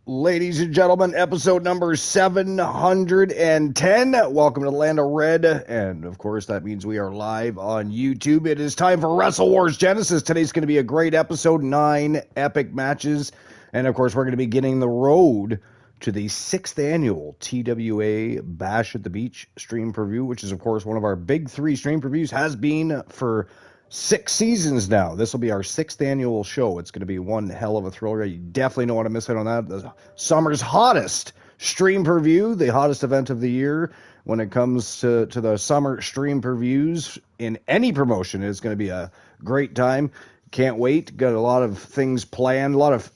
Ladies and gentlemen, episode number 710. Welcome to the Land of Red. And of course, that means we are live on YouTube. It is time for Wrestle Wars Genesis. Today's going to be a great episode, 9 epic matches. And of course, we're going to be getting the road to the 6th annual TWA Bash at the Beach stream preview, which is, of course, one of our big 3 stream previews, has been for 6 seasons now. This will be our 6th annual show. It's going to be one hell of a thriller. You definitely don't want to miss out on that. The summer's hottest stream preview, the hottest event of the year when it comes to the summer stream previews in any promotion. It's going to be a great time. Can't wait. Got a lot of things planned, a lot of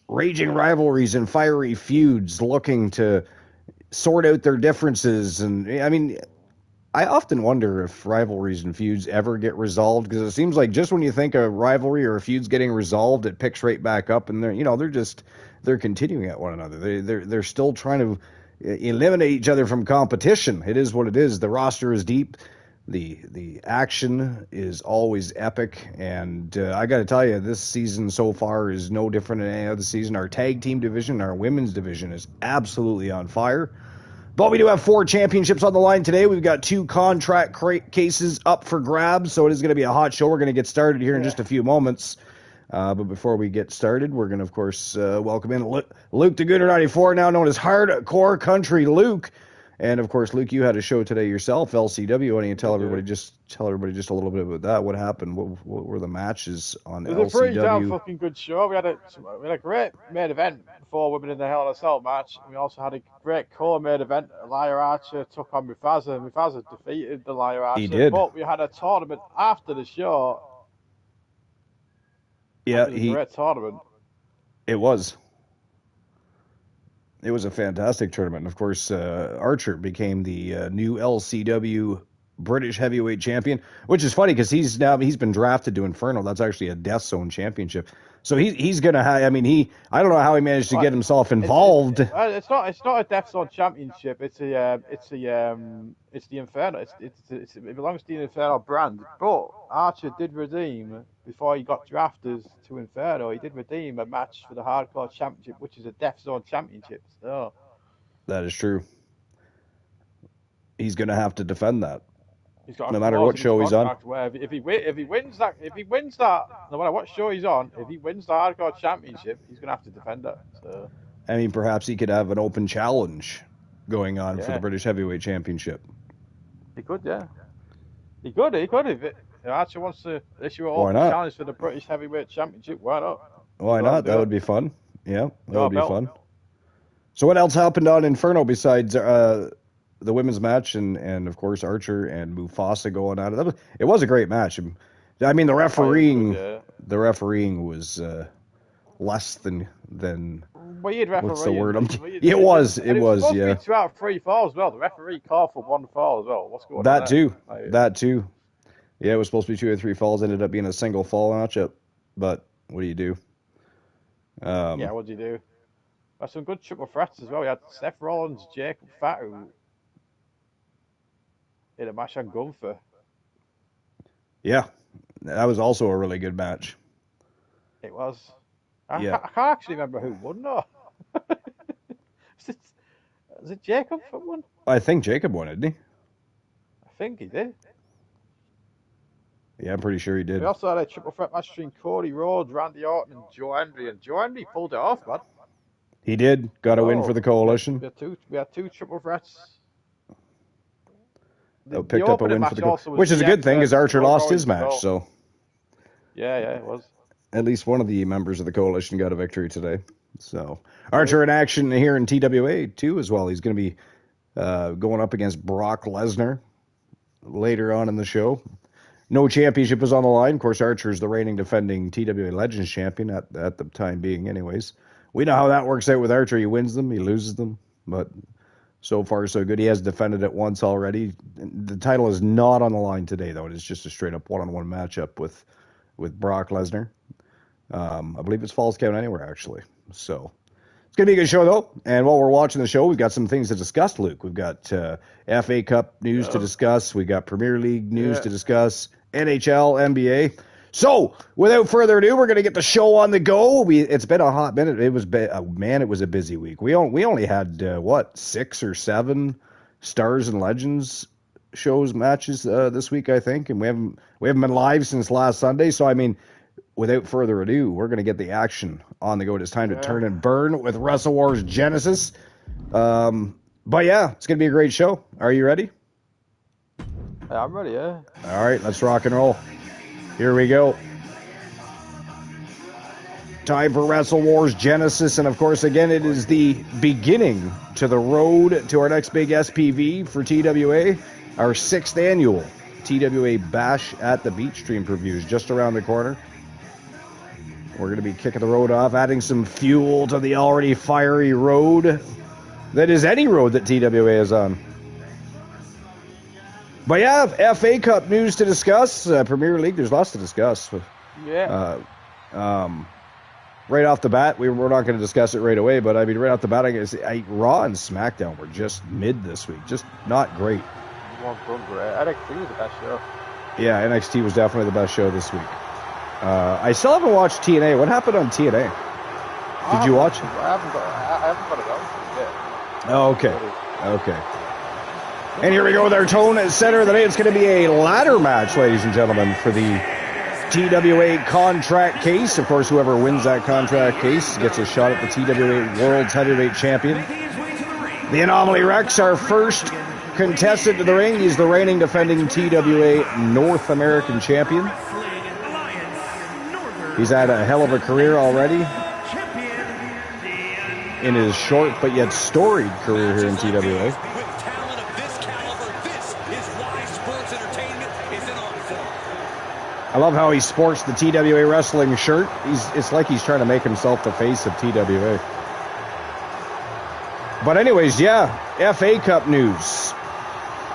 raging rivalries and fiery feuds looking to sort out their differences. And I mean, I often wonder if rivalries and feuds ever get resolved, because it seems like just when you think a rivalry or a feud's getting resolved, it picks right back up, and they're continuing at one another. They're still trying to eliminate each other from competition. It is what it is. The roster is deep. The action is always epic, and I got to tell you, this season so far is no different than any other season. Our tag team division, our women's division is absolutely on fire. But we do have 4 championships on the line today. We've got 2 contract cases up for grabs, so it is going to be a hot show. We're going to get started here in just a few moments. But before we get started, we're going to, of course, welcome in Luke the Gooder 94, now known as Hardcore Country Luke. And, of course, Luke, you had a show today yourself, LCW. Why don't you tell everybody just a little bit about that? What happened? What were the matches on LCW? It was a pretty damn fucking good show. We had a great main event before Women in the Hell in a Cell match. We also had a great co-main event. Elia Archer took on Mufasa. Mufasa defeated Elia Archer. He did. But we had a tournament after the show. Yeah, it was a great tournament. It was. It was a fantastic tournament. And of course, Archer became the new LCW British Heavyweight Champion, which is funny because he's been drafted to Inferno. That's actually a Death Zone Championship. So he's gonna have. I mean, I don't know how he managed to get himself involved. It's not a Death Zone Championship. It's the Inferno. It belongs to the Inferno brand. But Archer did redeem, before he got drafted to Inferno, he did redeem a match for the Hardcore Championship, which is a Death Zone Championship. So that is true. He's gonna have to defend that. No matter what show he's on. If he wins that, no matter what show he's on, if he wins the Hardcore Championship, he's gonna have to defend it. So, I mean, perhaps he could have an open challenge going on for the British Heavyweight Championship. He could, yeah. He could. If Archer wants to issue an open challenge for the British Heavyweight Championship, why not? Why not? That would be fun. Yeah, that would be fun. So what else happened on Inferno besides the women's match and of course Archer and Mufasa going at it? It was a great match. I mean, the refereeing was less than weird refereeing. What's the word? It was. It was 2 out of 3 falls as well. The referee called for 1 fall as well. What's going on? That too. Yeah, it was supposed to be 2 or 3 falls. Ended up being a single fall matchup. But what do you do? What do you do? There's some good triple threats as well. We had Seth Rollins, Jacob Fatu in a match on Gunther. Yeah, that was also a really good match. It was. I can't actually remember who won, though. Was it Jacob that won? I think Jacob won, didn't he? I think he did. Yeah, I'm pretty sure he did. We also had a triple threat match between Cody Rhodes, Randy Orton, and Joe Hendry. And Joe Hendry pulled it off, man. He did. Got a win for the Coalition. We had two triple threats. Picked up a win for the Coalition. Which is a good thing, because Archer lost his match, so... Yeah, it was. At least one of the members of the Coalition got a victory today. So, Archer in action here in TWA, too, as well. He's going to be going up against Brock Lesnar later on in the show. No championship is on the line. Of course, Archer is the reigning defending TWA Legends champion at the time being anyways. We know how that works out with Archer. He wins them, he loses them, but so far so good. He has defended it once already. The title is not on the line today, though. It is just a straight-up one-on-one matchup with Brock Lesnar. I believe it's Falls Count Anywhere, actually. So it's going to be a good show, though. And while we're watching the show, we've got some things to discuss, Luke. We've got FA Cup news to discuss. We've got Premier League news to discuss. NHL, NBA. So, without further ado, we're going to get the show on the go. It's been a hot minute. It was it was a busy week. We only had 6 or 7 Stars and Legends shows matches this week, I think, and we haven't been live since last Sunday. So, I mean, without further ado, we're going to get the action on the go. It's time to turn and burn with Wrestle Wars Genesis. But yeah, it's going to be a great show. Are you ready? Yeah, I'm ready, yeah. All right, let's rock and roll. Here we go. Time for Wrestle Wars Genesis, and of course, again, it is the beginning to the road to our next big SPV for TWA, our 6th annual TWA Bash at the Beach Stream Previews, just around the corner. We're going to be kicking the road off, adding some fuel to the already fiery road that is any road that TWA is on. But yeah, FA Cup news to discuss. Premier League, there's lots to discuss. Yeah. Right off the bat, we're not going to discuss it right away, but I mean, right off the bat, Raw and SmackDown were just mid this week. Just not great. NXT was the best show. Yeah, NXT was definitely the best show this week. I still haven't watched TNA. What happened on TNA? Did you watch it? I haven't got it on yet. Oh, okay. And here we go with our tone center of the day. It's going to be a ladder match, ladies and gentlemen, for the TWA contract case. Of course, whoever wins that contract case gets a shot at the TWA World Heavyweight Champion. The Anomaly Rex, our first contestant to the ring. He's the reigning defending TWA North American Champion. He's had a hell of a career already in his short but yet storied career here in TWA. I love how he sports the TWA wrestling shirt. It's like he's trying to make himself the face of TWA. But anyways, yeah, FA Cup news.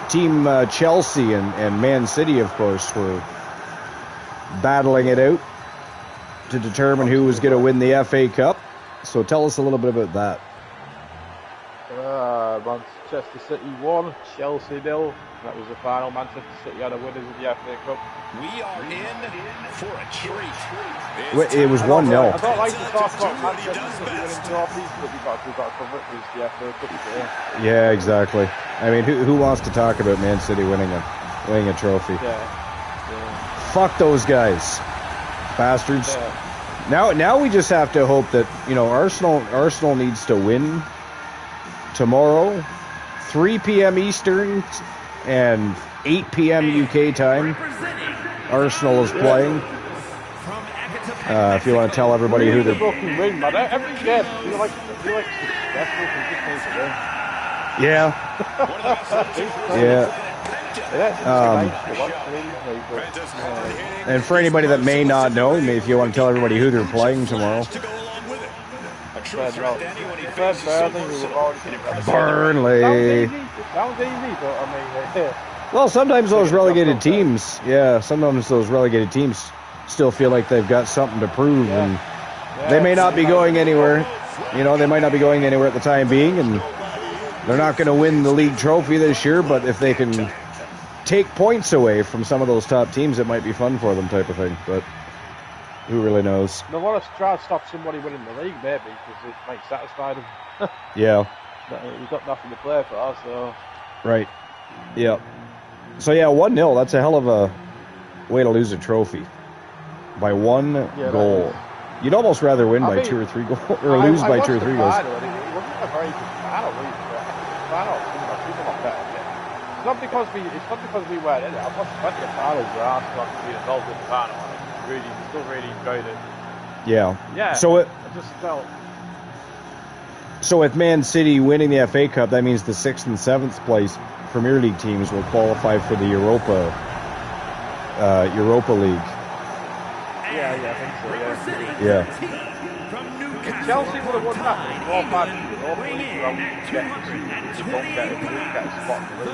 Team Chelsea and Man City, of course, were battling it out to determine who was going to win the FA Cup. So tell us a little bit about that. Manchester City won, Chelsea 0. That was the final. Manchester City are the winners of the FA Cup. We are in for a treat. It was 1-0. I don't like to talk about Manchester City winning trophies, but we've got to cover it because the FA Cup is there. Yeah, exactly. I mean, who wants to talk about Man City winning a trophy? Yeah. Fuck those guys, bastards. Yeah. Now we just have to hope that Arsenal needs to win tomorrow, 3 p.m. Eastern and 8 p.m. UK time. Arsenal is playing. If you want to tell everybody who they're... win, man. Every game, you like successful can just need to win. Yeah. And for anybody that may not know, if you want to tell everybody who they're playing tomorrow. Burnley. Sounds easy, but I mean, well, sometimes those relegated teams, still feel like they've got something to prove, and they may not be going anywhere. They might not be going anywhere at the time being, and they're not going to win the league trophy this year, but if they can take points away from some of those top teams, it might be fun for them, type of thing. But who really knows? They want to try to stop somebody winning the league, maybe, because it might satisfy them. Yeah. We've got nothing to play for, so... Right. Yeah. So, yeah, 1-0. That's a hell of a way to lose a trophy. By 1 goal. You'd almost rather win by 2 or 3 goals, or lose by 2 or 3 goals. It wasn't a very good final, really. People not better. It's not because we weren't in it. I've watched plenty of finals where Arsenal have been involved in the final, and still really enjoyed it. Yeah. I just felt... So with Man City winning the FA Cup, that means the 6th and 7th place Premier League teams will qualify for the Europa League. Yeah, I think so, yeah. If Chelsea would have won that, all matches would all put it around get a spot to lose.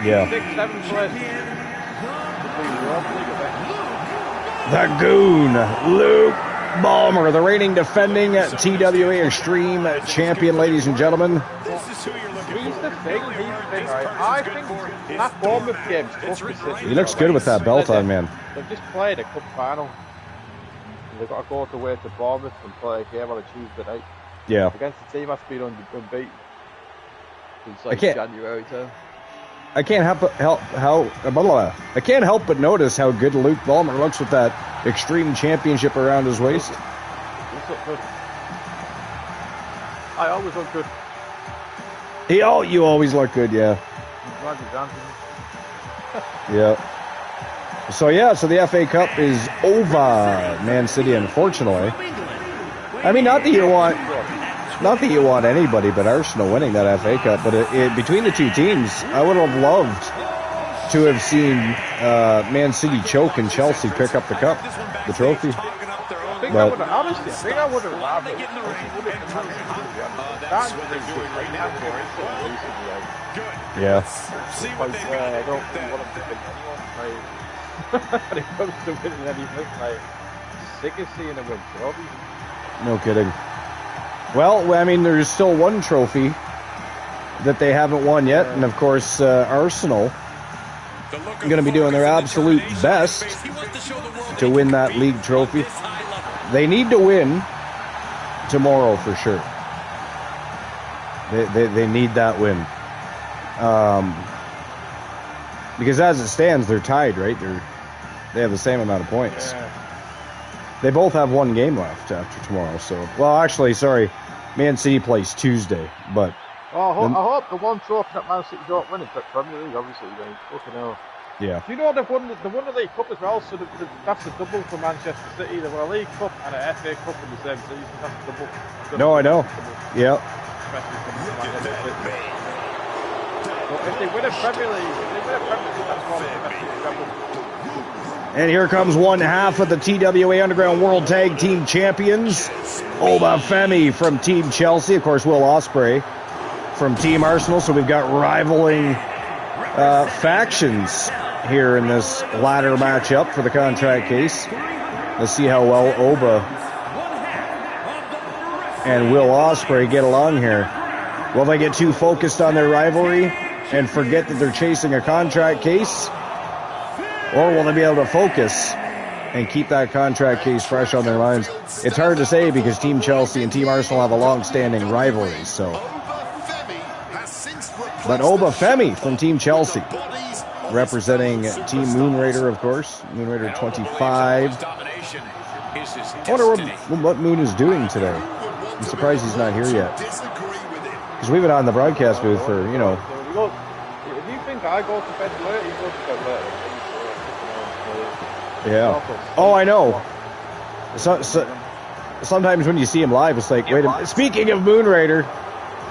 Yeah. 6th, 7th place. The Goon, Luke Ballmer, the reigning defending TWA Extreme champion, ladies and gentlemen. He's the thing, right? I think that Bournemouth game's tough for City. He looks good with that belt on, man. They've just played a cup final. They've got to go away to Bournemouth and play a game on a Tuesday night. Yeah. Against the team that's been unbeaten since like January time. I can't help but notice how good Luke Ballmer looks with that Extreme Championship around his waist. He's look good. I always look good. You always look good, yeah. Yeah. So the FA Cup is over, Man City, unfortunately. I mean, not that you want anybody but Arsenal winning that FA Cup, but between the two teams, I would have loved to have seen Man City choke and Chelsea pick up the cup, the trophy. I think I would have loved it. Yeah. I don't want to pick anyone. When it comes to winning anything, like, sick of seeing them win trophies. No kidding. Well, I mean, there's still one trophy that they haven't won yet, and of course, Arsenal are going to be doing their absolute best to win that league trophy. They need to win tomorrow for sure. They need that win. Because as it stands, they're tied, right? They have the same amount of points. Yeah. They both have one game left after tomorrow. So, well, actually, sorry, Man City plays Tuesday, but. I hope the one trophy that Man City don't win is the Premier League, obviously. They fucking hell. Yeah. Do you know they've won the League Cup as well? So that's a double for Manchester City. They won a League Cup and a FA Cup in the same season. That's a double. No, I know. Yeah. But if they win a Premier League, that's one of the best. And here comes one half of the TWA Underground World Tag Team Champions. Obafemi from Team Chelsea. Of course, Will Ospreay from Team Arsenal. So we've got rivaling factions here in this ladder matchup for the contract case. Let's see how well Oba and Will Ospreay get along here. Will they get too focused on their rivalry and forget that they're chasing a contract case? Or will they be able to focus and keep that contract case fresh on their minds? It's hard to say because Team Chelsea and Team Arsenal have a long-standing rivalry. So, but Obafemi from Team Chelsea, representing Team Moonraider, of course. Moonraider 25. I wonder what Moon is doing today. I'm surprised he's not here yet. Because we've been on the broadcast booth for, If you think I go to bed late, he goes to bed late. Yeah. Oh, I know. So, sometimes when you see him live, it's like, wait a minute. Speaking of Moonraider,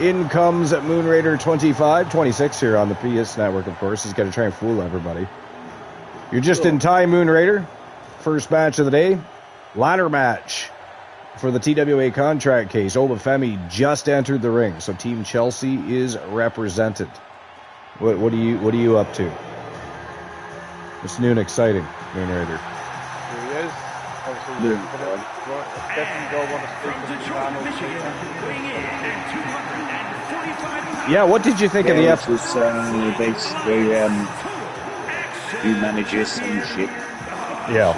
in comes Moonraider 26 here on the PS Network, of course. He's got to try and fool everybody. You're just in time, Moonraider. First match of the day. Ladder match for the TWA contract case. Obafemi just entered the ring, so Team Chelsea is represented. What are you up to? What's new and exciting, Moonraider? Here he is. Obviously, definitely don't want to speak to Yeah, what did you think of the F? Was basically new managers and shit. Yeah.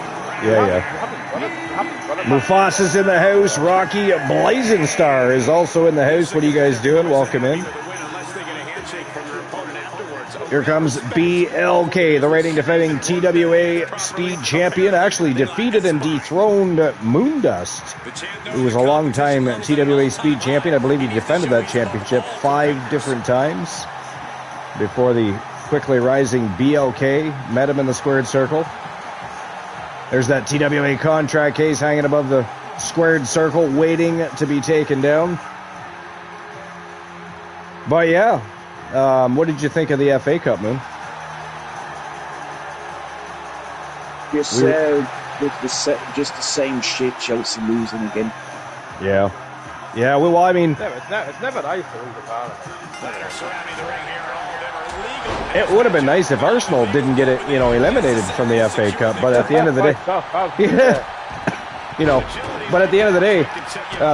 Mufasa's in the house. Rocky Blazing Star is also in the house. What are you guys doing? Welcome in. Here comes BLK, the reigning defending TWA Speed Champion. Actually defeated and dethroned Moondust, who was a long-time TWA Speed Champion. I believe he defended that championship 5 different times before the quickly rising BLK met him in the squared circle. There's that TWA contract case hanging above the squared circle, waiting to be taken down. But yeah, what did you think of the FA Cup, Moon? Just the same shit. Chelsea losing again. Yeah. Well, I mean, it's never nice to lose a battle. it would have been nice if Arsenal didn't get eliminated from the FA Cup. But at the end of the day, But at the end of the day,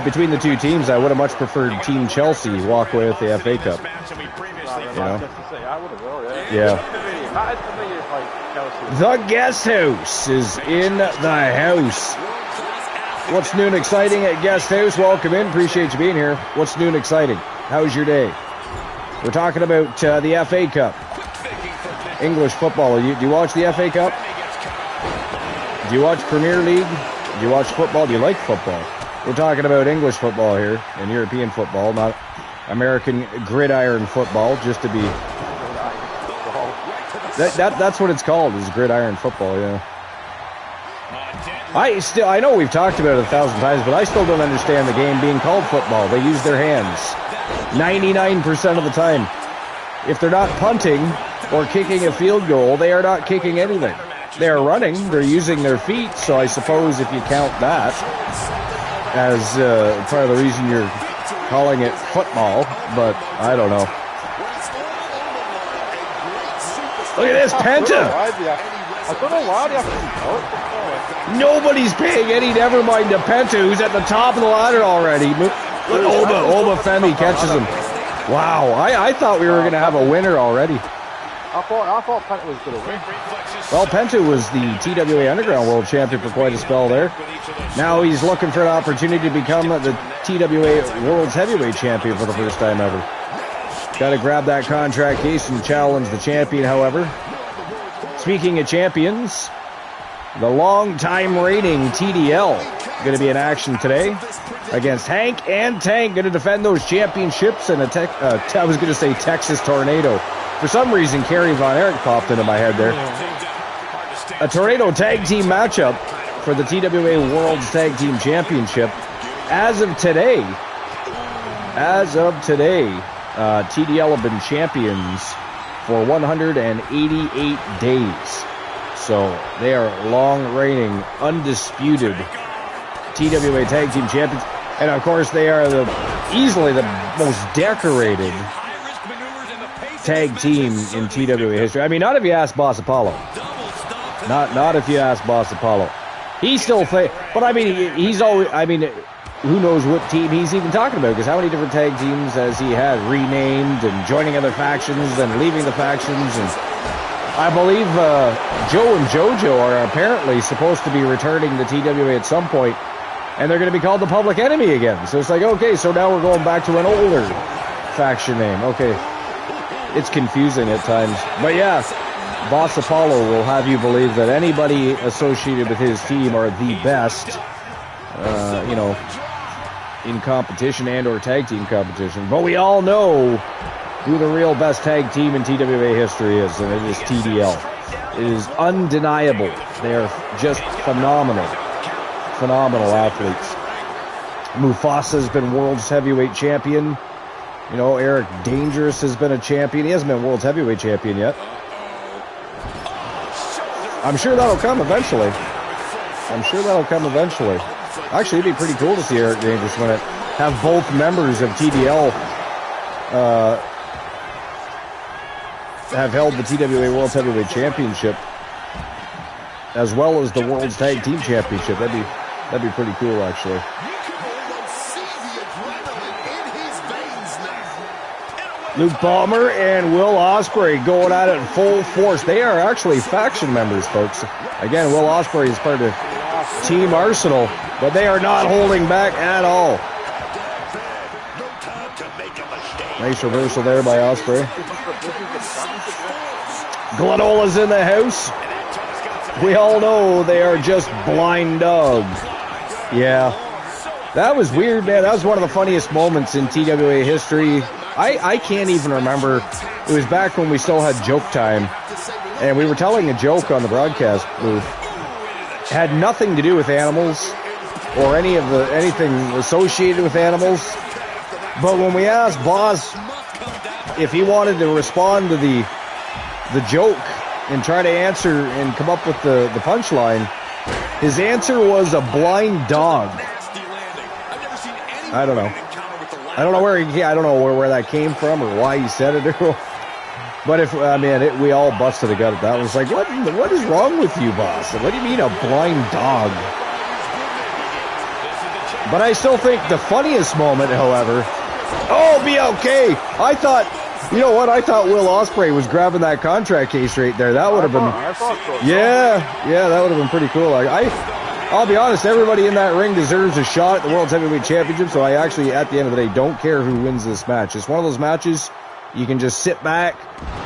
between the two teams, I would have much preferred Team Chelsea walk away with the FA Cup. You know? I would have, yeah. Yeah. The guest house is in the house. What's new and exciting at guest house? Welcome in. Appreciate you being here. What's new and exciting? How's your day? We're talking about the FA Cup. English football. Do you watch the FA Cup? Do you watch Premier League? Do you watch football? Do you like football? We're talking about English football here and European football, not American gridiron football, just to be... That's what it's called, is gridiron football, yeah. I know we've talked about it 1,000 times, but I still don't understand the game being called football. They use their hands 99% of the time. If they're not punting or kicking a field goal, they are not kicking anything. They are running, they're using their feet, so I suppose if you count that as part of the reason you're calling it football, but I don't know. Look at this, Penta! I don't know why they have to be called football. Nobody's paying any, never mind to Penta, who's at the top of the ladder already. Look, Oba Femi catches him. Wow, I thought we were going to have a winner already. I thought Penta was going to win. Well, Penta was the TWA Underground World Champion for quite a spell there. Now he's looking for an opportunity to become the TWA World's Heavyweight Champion for the first time ever. Got to grab that contract case and challenge the champion, however. Speaking of champions, the long-time reigning TDL going to be in action today against Hank and Tank, going to defend those championships in I was going to say Texas Tornado. For some reason, Kerry Von Erich popped into my head there. A Tornado tag team matchup for the TWA World's Tag Team Championship. As of today, TDL have been champions for 188 days. So they are long reigning, undisputed TWA Tag Team Champions. And of course, they are easily the most decorated tag team in TWA history. I mean, not if you ask Boss Apollo. Not if you ask Boss Apollo. He still but I mean, he's always, I mean, who knows what team he's even talking about, because how many different tag teams has he had renamed and joining other factions and leaving the factions? And I believe Joe and JoJo are apparently supposed to be returning to TWA at some point, and they're going to be called the Public Enemy again. So it's like, okay, so now we're going back to an older faction name. Okay. It's confusing at times. But yeah, Boss Apollo will have you believe that anybody associated with his team are the best, in competition and or tag team competition. But we all know who the real best tag team in TWA history is, and it is TDL. It is undeniable. They are just phenomenal athletes. Mufasa's been world's heavyweight champion. You know, Eric Dangerous has been a champion. He hasn't been world's heavyweight champion yet. I'm sure that'll come eventually. Actually, it'd be pretty cool to see Eric Dangerous win it. Have both members of TDL have held the TWA World's Heavyweight Championship as well as the World's Tag Team Championship. That'd be pretty cool, actually. Luke Palmer and Will Ospreay going at it full force. They are actually faction members, folks. Again, Will Ospreay is part of Team Arsenal, but they are not holding back at all. Nice reversal there by Ospreay. Glenola's in the house. We all know they are just blind dog. Yeah. That was weird, man. That was one of the funniest moments in TWA history. I can't even remember. It was back when we still had joke time, and we were telling a joke on the broadcast booth. Had nothing to do with animals or anything associated with animals. But when we asked Boss if he wanted to respond to the joke and try to answer and come up with the punchline, his answer was a blind dog. I don't know. I don't know where that came from or why he said it. But we all busted a gut at that. It was like, what is wrong with you, Boss? What do you mean a blind dog? But I still think the funniest moment, however, oh, BLK. I thought, you know what? I thought Will Ospreay was grabbing that contract case right there. That would have been, yeah, that would have been pretty cool. I'll be honest, everybody in that ring deserves a shot at the World Heavyweight Championship, so I actually, at the end of the day, don't care who wins this match. It's one of those matches you can just sit back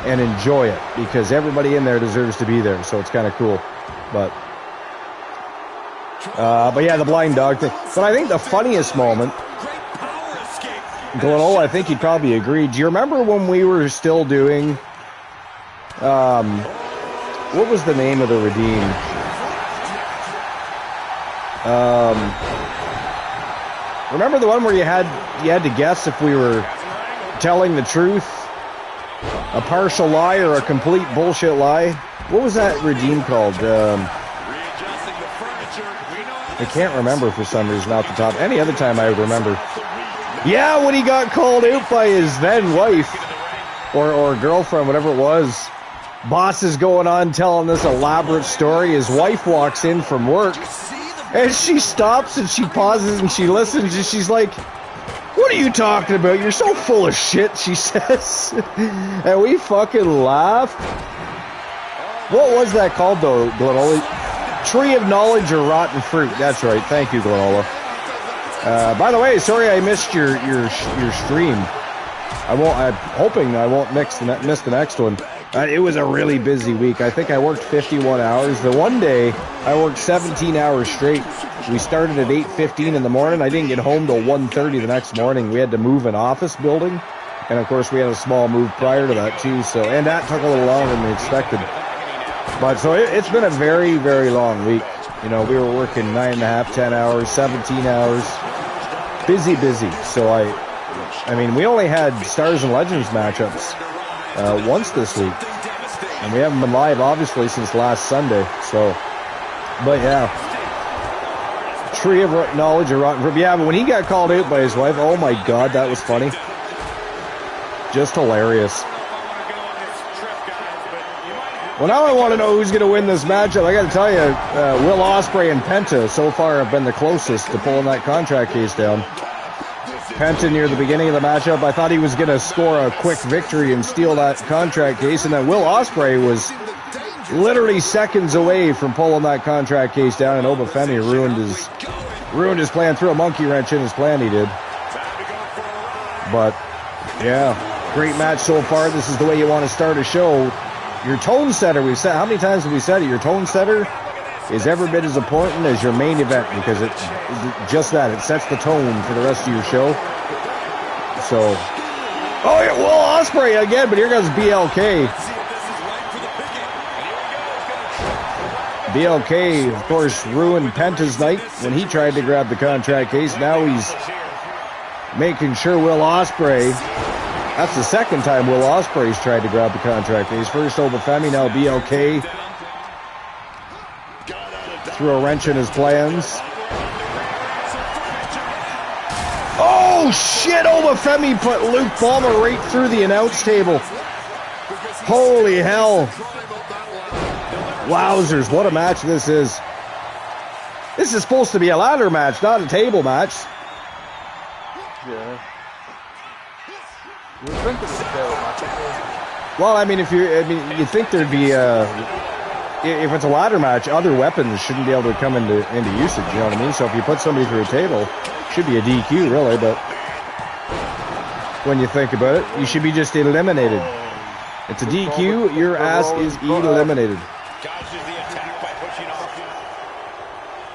and enjoy it, because everybody in there deserves to be there, so it's kind of cool. But yeah, the blind dog thing. But I think the funniest moment, Glenn, I think you'd probably agree. Do you remember when we were still doing, what was the name of the Redeem? Remember the one where you had to guess if we were telling the truth, a partial lie, or a complete bullshit lie? What was that Redeem called? I can't remember for some reason off the top. Any other time I would remember. Yeah, when he got called out by his then wife or girlfriend, whatever it was. Boss is going on telling this elaborate story. His wife walks in from work, and she stops and she pauses and she listens, and she's like, "What are you talking about? You're so full of shit," she says. And we fucking laughed. What was that called, though, Glenola? Tree of Knowledge or Rotten Fruit? That's right. Thank you, Glenola. By the way, sorry I missed your stream. I'm hoping I won't miss the next one. It was a really busy week. I think I worked 51 hours. The one day I worked 17 hours straight. We started at 8:15 in the morning. I didn't get home till 1:30 the next morning. We had to move an office building, and of course we had a small move prior to that too. And that took a little longer than we expected. But so it's been a very, very long week. You know, we were working 9.5, 10 hours, 17 hours. Busy. So I mean, we only had Stars and Legends matchups once this week. And we haven't been live, obviously, since last Sunday. So, but yeah. Tree of Knowledge or Rotten Fruit. Yeah, but when he got called out by his wife, oh my God, that was funny. Just hilarious. Well, now I want to know who's going to win this matchup. I got to tell you, Will Ospreay and Penta so far have been the closest to pulling that contract case down. Penta near the beginning of the matchup, I thought he was going to score a quick victory and steal that contract case, and then Will Ospreay was literally seconds away from pulling that contract case down, and Obafemi ruined his plan, threw a monkey wrench in his plan, he did. But yeah, great match so far. This is the way you want to start a show. Your tone setter, we've said, how many times have we said it? Your tone setter is every bit as important as your main event, because it just that, it sets the tone for the rest of your show. So, oh yeah, Will Ospreay again, but here goes BLK. BLK, of course, ruined Penta's night when he tried to grab the contract case. Now he's making sure Will Ospreay. That's the second time Will Ospreay's tried to grab the contract case. First Obafemi, now BLK. Threw a wrench in his plans. Oh shit, Obafemi put Luke Palmer right through the announce table. Holy hell. Wowzers, what a match this is. This is supposed to be a ladder match, not a table match. Yeah. You would think it was a table match. Well, I mean, you'd think there'd be if it's a ladder match, other weapons shouldn't be able to come into usage, you know what I mean? So if you put somebody through a table, it should be a DQ, really, but when you think about it, you should be just eliminated. It's a DQ, your ass is eliminated.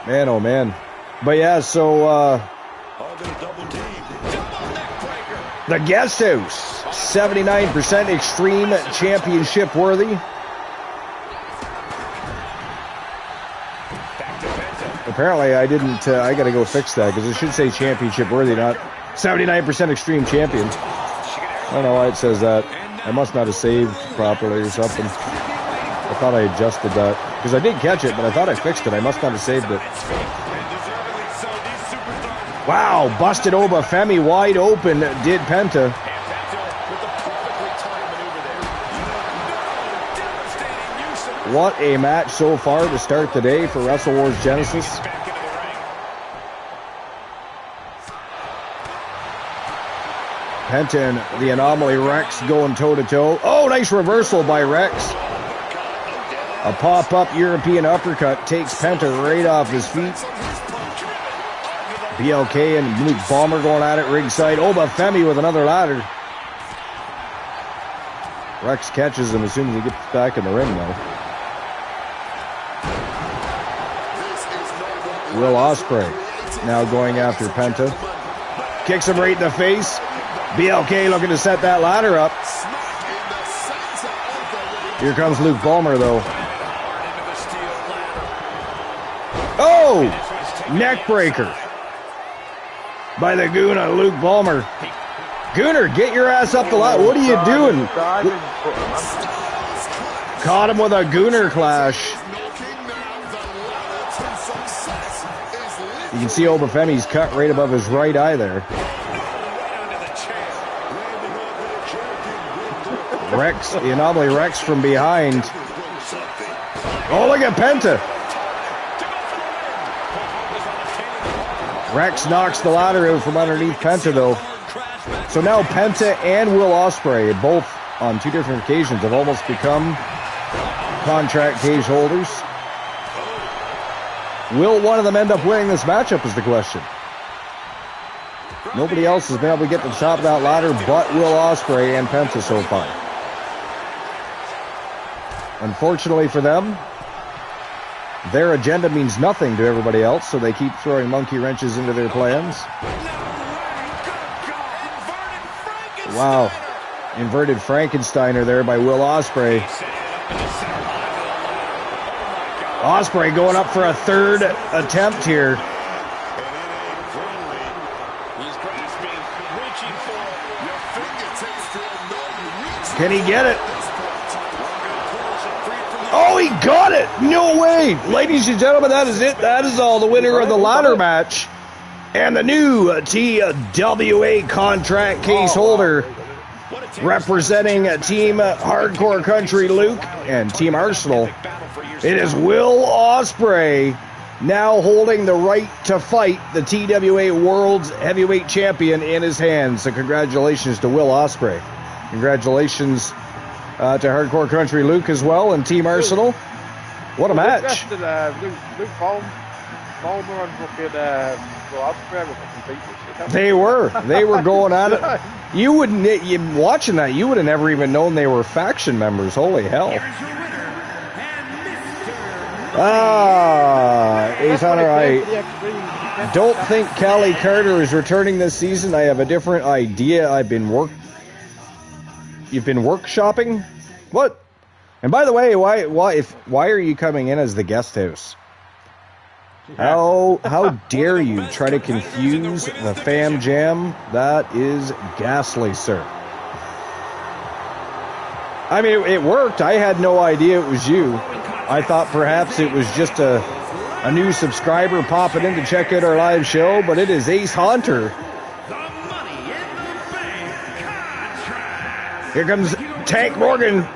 Man, oh man. But yeah, so, the Guest House, 79% Extreme Championship worthy. Apparently I didn't, I gotta go fix that, because it should say championship worthy, not 79% Extreme Champion. I don't know why it says that. I must not have saved properly or something. I thought I adjusted that, because I did catch it, but I thought I fixed it. I must not have saved it. Wow, busted Obafemi wide open, did Penta. What a match so far to start the day for Wrestle Wars Genesis. Penta and the Anomaly Rex going toe-to-toe. Oh, nice reversal by Rex. A pop-up European uppercut takes Penta right off his feet. BLK and Luke Balmer going at it ringside. Obafemi with another ladder. Rex catches him as soon as he gets back in the ring, though. Will Ospreay now going after Penta. Kicks him right in the face. BLK looking to set that ladder up. Here comes Luke Balmer, though. Oh! Neck breaker by the Goon on Luke Balmer. Gooner, get your ass up the ladder. What are you doing? Caught him with a Gooner clash. You can see Obafemi's cut right above his right eye there. Rex, the Anomaly Rex from behind. Oh, look at Penta. Rex knocks the ladder out from underneath Penta, though. So now Penta and Will Ospreay, both on two different occasions, have almost become contract cage holders. Will one of them end up winning this matchup is the question. Nobody else has been able to get to the top of that ladder but Will Ospreay and Penta so far. Unfortunately for them, their agenda means nothing to everybody else, so they keep throwing monkey wrenches into their plans. Wow. Inverted Frankensteiner there by Will Ospreay. Ospreay going up for a third attempt here. Can he get it? Oh, he got it! No way! Ladies and gentlemen, that is it. That is all. The winner of the ladder match and the new TWA contract case holder representing Team Hardcore Country Luke and Team Arsenal. It is Will Ospreay now holding the right to fight the TWA World's Heavyweight Champion in his hands. So congratulations to Will Ospreay. Congratulations to Hardcore Country Luke as well and Team Arsenal. What a match. Luke Balmer and fucking Will Ospreay were fucking beating. They were going at it. You watching that, you would have never even known they were faction members. Holy hell. Ace Hunter, I don't think Callie Carter is returning this season. I have a different idea. You've been workshopping? What? And by the way, why are you coming in as the guest house? How dare you try to confuse the Fam Jam? That is ghastly, sir. I mean, it worked. I had no idea it was you. I thought perhaps it was just a new subscriber popping in to check out our live show, but it is Ace Hunter. Here comes Tank Morgan.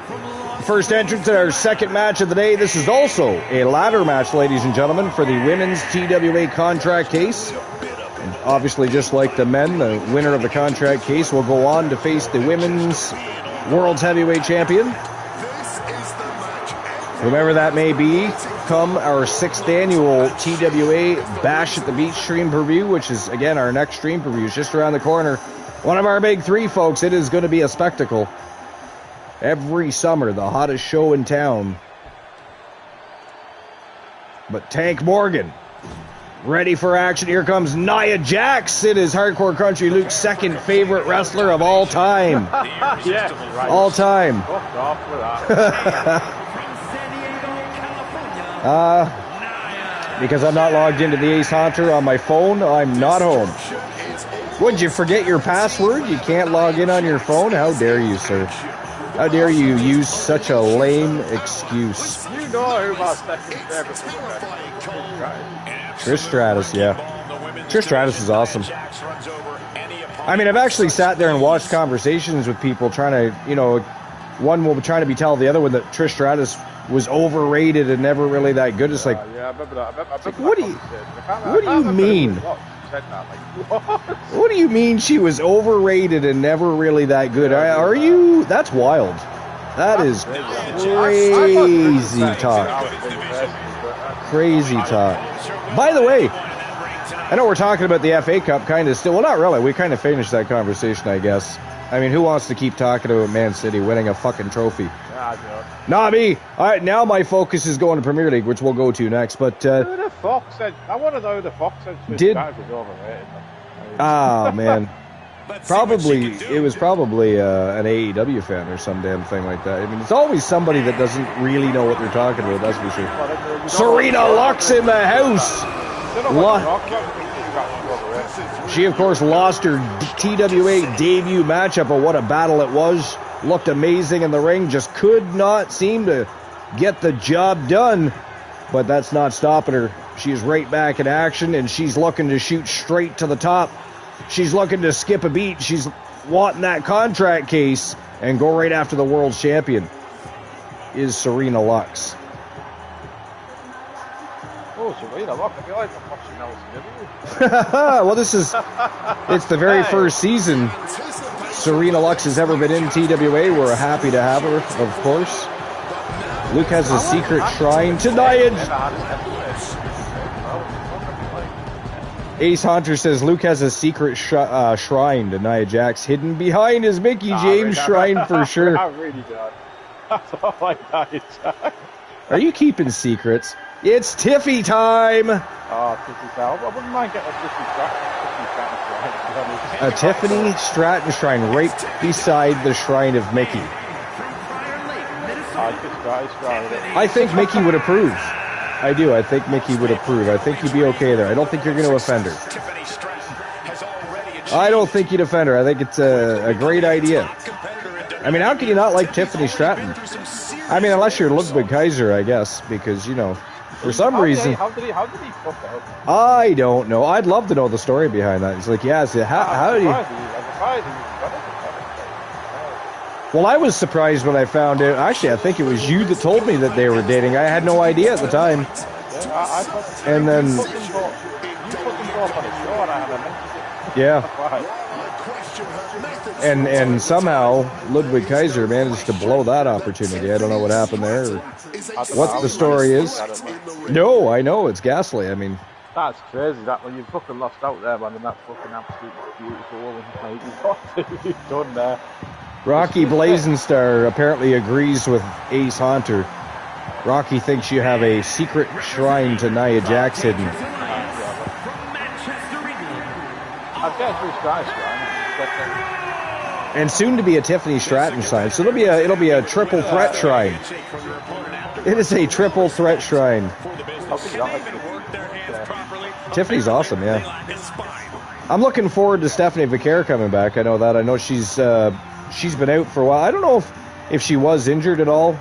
First entrance to our second match of the day. This is also a ladder match, ladies and gentlemen, for the women's TWA contract case. And obviously, just like the men, the winner of the contract case will go on to face the women's World's Heavyweight Champion, whomever that may be, come our 6th annual TWA Bash at the Beach stream preview, which is, again, our next stream preview is just around the corner. One of our big three, folks. It is going to be a spectacle. Every summer, the hottest show in town. But Tank Morgan, ready for action. Here comes Nia Jax. It is Hardcore Country Luke's second favorite wrestler of all time. Yeah, right. All time. Fuck off with that. Because I'm not logged into the Ace Hunter on my phone, I'm not home. Would you forget your password? You can't log in on your phone? How dare you, sir? How dare you use such a lame excuse? You know who my second favorite Trish Stratus, yeah. Trish Stratus is awesome. I mean, I've actually sat there and watched conversations with people trying to, one will be trying to be tell the other one that Trish Stratus was overrated and never really that good. It's like, yeah, I remember that. What do you mean? said that. Like, what? What do you mean she was overrated and never really that good? Are you? That's wild. That is crazy talk. Crazy talk. By the way, I know we're talking about the FA Cup kind of still. Well, not really. We kind of finished that conversation, I guess. I mean, who wants to keep talking about Man City winning a fucking trophy? Yeah, I do. Not me. All right, now my focus is going to Premier League, which we'll go to next. But Who the fuck said? I want to know who the fuck said Did- was overrated. ah, man. It was probably an AEW fan or some damn thing like that. I mean, it's always somebody that doesn't really know what they're talking about, that's for sure. Serena Lux in the house. She, of course, lost her TWA debut matchup, but what a battle it was. Looked amazing in the ring, just could not seem to get the job done. But that's not stopping her. She's right back in action, and she's looking to shoot straight to the top. She's looking to skip a beat. She's wanting that contract case and go right after the world champion. Is Serena Lux. Oh, Serena Lux. I feel like I'm watching Nelson. Well, it's the very first season Serena Lux has ever been in TWA. We're happy to have her, of course. Luke has a secret shrine to Nia. Ace Hunter says Luke has a secret shrine to Nia Jax hidden behind his Mickey James shrine for sure. I really don't. That's all like Nia Jax. Are you keeping secrets? It's Tiffy time! Oh, Tiffy time. I wouldn't mind getting a Tiffy Stratton. A Tiffany Stratton shrine right beside the shrine of Mickey. I think Mickey would approve. I do. I think Mickey would approve. I think you'd be okay there. I don't think you're going to offend her. I don't think you'd offend her. I think it's a great idea. I mean, how can you not like Tiffany Stratton? I mean, unless you're Ludwig Kaiser, I guess, because, you know, for some reason... How did he fuck up? I don't know. I'd love to know the story behind that. It's like, yeah, so how did he... Well, I was surprised when I found out. Actually, I think it was you that told me that they were dating. I had no idea at the time. And then... Yeah. And somehow Ludwig Kaiser managed to blow that opportunity. I don't know what happened there, or what the story is. No, I know, it's ghastly. I mean... That's crazy, that when you fucking lost out there, man, and that fucking absolutely beautiful woman. Like, you've done there. Rocky Blazenstar apparently agrees with Ace Hunter. Rocky thinks you have a secret shrine to Nia Jax hidden. I've got a shrine. And soon to be a Tiffany Stratton shrine. So it'll be a triple threat shrine. It is a triple threat shrine. Tiffany's awesome, yeah. I'm looking forward to Stephanie Vicaire coming back. I know that. I know she's been out for a while. I don't know if she was injured at all.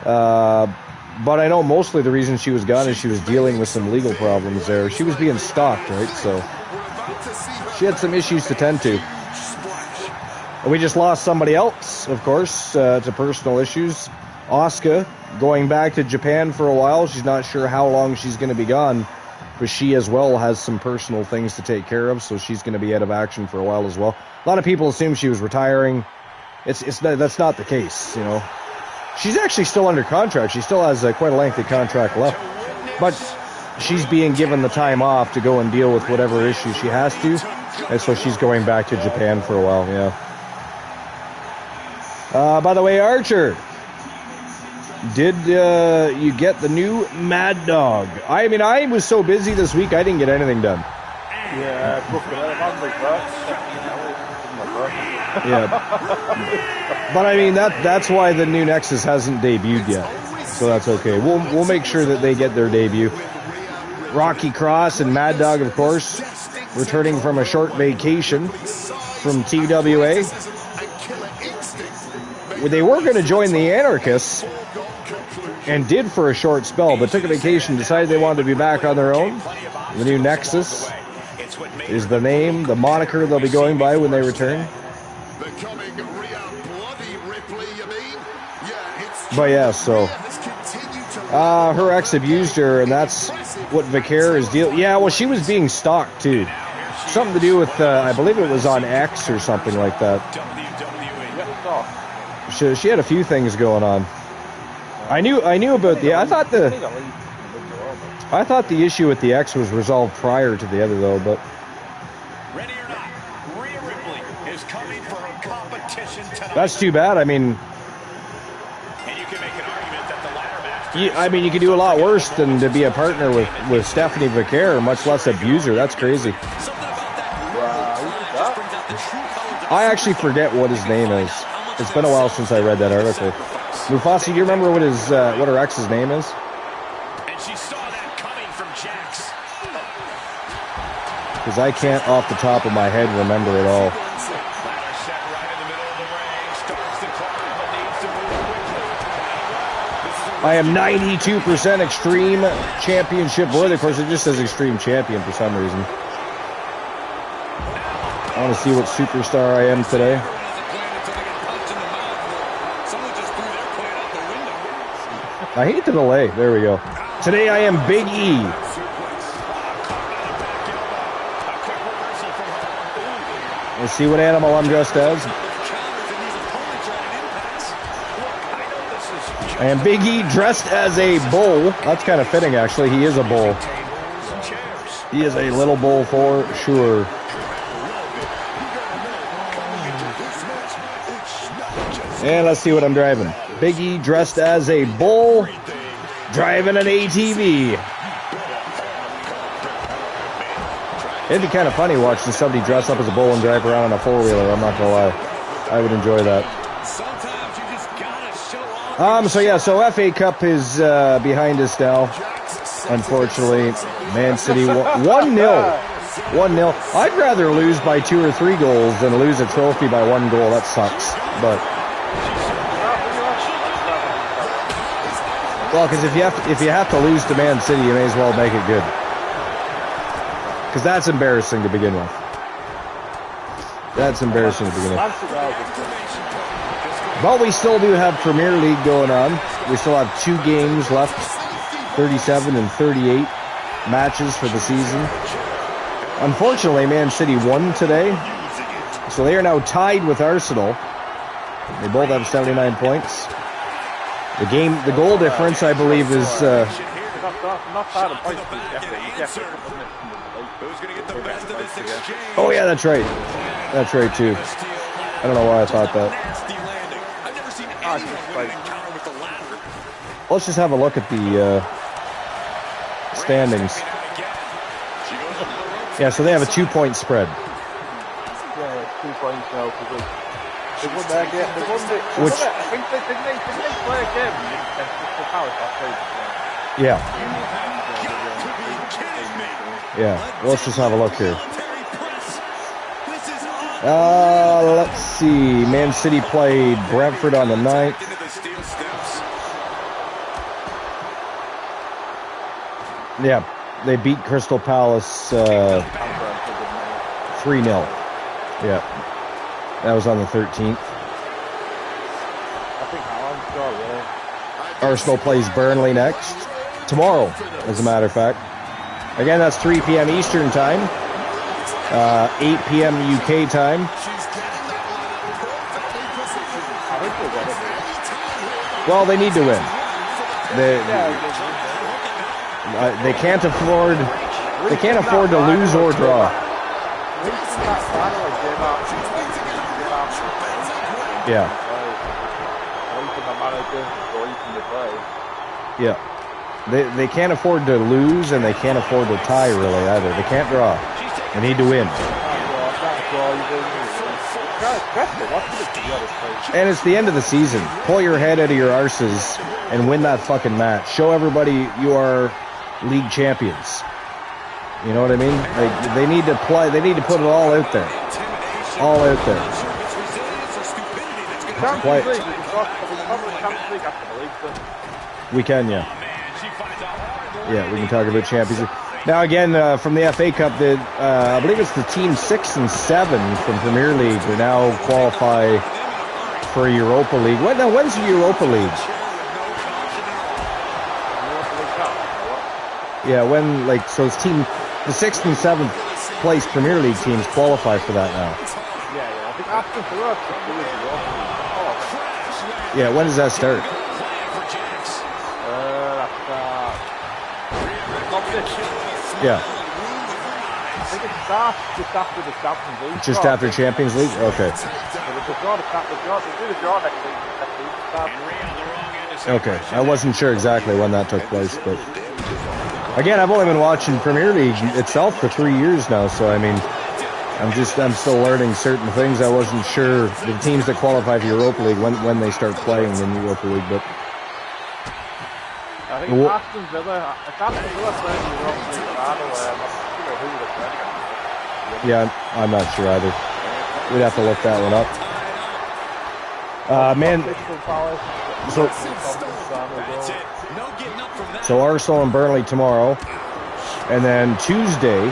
But I know mostly the reason she was gone is she was dealing with some legal problems there. She was being stalked, right? So she had some issues to tend to. And we just lost somebody else, of course, to personal issues. Asuka going back to Japan for a while. She's not sure how long she's going to be gone. But she as well has some personal things to take care of, so she's going to be out of action for a while as well. A lot of people assume she was retiring. That's not the case, you know. She's actually still under contract. She still has quite a lengthy contract left. But she's being given the time off to go and deal with whatever issue she has to. And so she's going back to Japan for a while, yeah. By the way, Archer, did you get the new Mad Dog? I mean, I was so busy this week, I didn't get anything done. Yeah, yeah. But I mean, that's why the new Nexus hasn't debuted yet. So that's okay. We'll make sure that they get their debut. Rocky Cross and Mad Dog, of course, returning from a short vacation from TWA. They were going to join the Anarchists and did for a short spell, but took a vacation, decided they wanted to be back on their own. The new Nexus is the name, the moniker they'll be going by when they return. But yeah, so her ex abused her, and that's what Vicaire is dealing. Yeah, well, she was being stalked too. Something to do with, I believe it was on X or something like that. She had a few things going on. I knew about the. I thought the issue with the X was resolved prior to the other though, but. Ready or not, Rhea Ripley is coming for her competition tonight. That's too bad. I mean. And you can make an argument that the ladder match. You can do a lot worse than to be a partner with Stephanie Vicaire, much less abuse her. That's crazy. I actually forget what his name is. It's been a while since I read that article. Mufasa, do you remember what her ex's name is? And she saw that coming from Jax. Because I can't, off the top of my head, remember it all. Ladder set right in the middle of the ring. Starts the clock, but needs to move quickly. I am 92% Extreme Championship worthy. Of course, it just says Extreme Champion for some reason. I want to see what superstar I am today. I hate the delay. There we go. Today I am Big E. Let's see what animal I'm dressed as. I am Big E dressed as a bull. That's kind of fitting, actually. He is a bull. He is a little bull for sure. And let's see what I'm driving. Big E dressed as a bull, driving an ATV. It'd be kind of funny watching somebody dress up as a bull and drive around on a four-wheeler, I'm not going to lie. I would enjoy that. So FA Cup is behind us now, unfortunately. Man City 1-0. 1-0. I'd rather lose by 2 or 3 goals than lose a trophy by 1 goal. That sucks, but... Well, because if you have to lose to Man City, you may as well make it good. Because that's embarrassing to begin with. That's embarrassing to begin with. But we still do have Premier League going on. We still have 2 games left, 37 and 38 matches for the season. Unfortunately, Man City won today, so they are now tied with Arsenal. They both have 79 points. The goal difference, I believe, is. Oh yeah, that's right. That's right too. I don't know why I thought that. Let's just have a look at the standings. Yeah, so they have a 2-point spread. Yeah, 2 points now because they won their game. I think they play a game against Crystal Palace last week. Yeah. Yeah. Let's just have a look here. Let's see. Man City played Brentford on the 9th. Yeah, they beat Crystal Palace 3-0. Yeah, that was on the 13th. Arsenal plays Burnley next tomorrow, as a matter of fact. Again, that's 3 p.m. Eastern time, 8 p.m. UK time. Well, they need to win. They can't afford. They can't afford to lose or draw. Yeah. Yeah. They can't afford to lose and they can't afford to tie really either. They can't draw. They need to win. And it's the end of the season. Pull your head out of your arses and win that fucking match. Show everybody you are league champions. You know what I mean? Like, they need to play. They need to put it all out there. All out there. Play. We can, yeah. Yeah, we can talk about Champions League. Now again, from the FA Cup, I believe it's the team 6 and 7 from Premier League who now qualify for Europa League. When's the Europa League? Yeah, when, like, so his team, the 6th and 7th place Premier League teams qualify for that now. Yeah. I think Aston Villa are 2 years ago. Yeah, when does that start? Yeah. I think it starts just after the Champions League. Just after Champions League? Okay. So they draw the next week. Okay. I wasn't sure exactly when that took place, but again, I've only been watching Premier League itself for 3 years now, so I mean, I'm still learning certain things. I wasn't sure the teams that qualify for Europa League when they start playing in Europa League, but I think Aston Villa playing in Europa League, I'm not sure who they're playing. yeah, I'm not sure either. We'd have to look that one up. Man, so Arsenal and Burnley tomorrow, and then Tuesday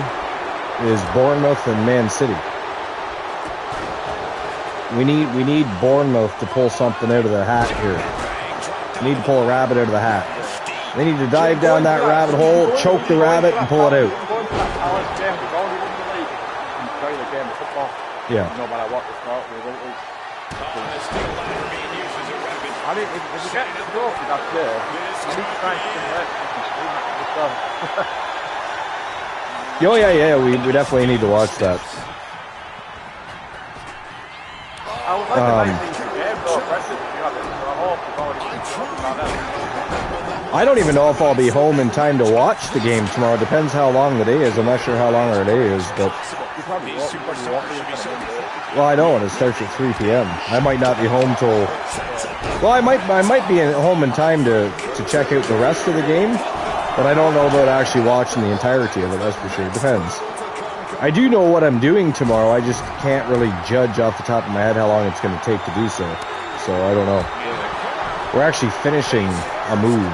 is Bournemouth and Man City. We need Bournemouth to pull something out of the hat here. We need to pull a rabbit out of the hat. They need to dive down that rabbit hole, choke the rabbit, and pull it out. Yeah. No matter what the start result is. I mean, if we get the trophy that's there, I need to try and stimulate. Oh yeah, we definitely need to watch that. I would like a nice game though, Preston, if you have it, so I hope you've already been talking about that. I don't even know if I'll be home in time to watch the game tomorrow. Depends how long the day is. I'm not sure how long our day is, but You probably won't. well, I know, and it starts at 3 p.m. I might not be home till. Well, I might be home in time to check out the rest of the game, but I don't know about actually watching the entirety of it. That's for sure. Depends. I do know what I'm doing tomorrow. I just can't really judge off the top of my head how long it's going to take to do so. So I don't know. We're actually finishing a move.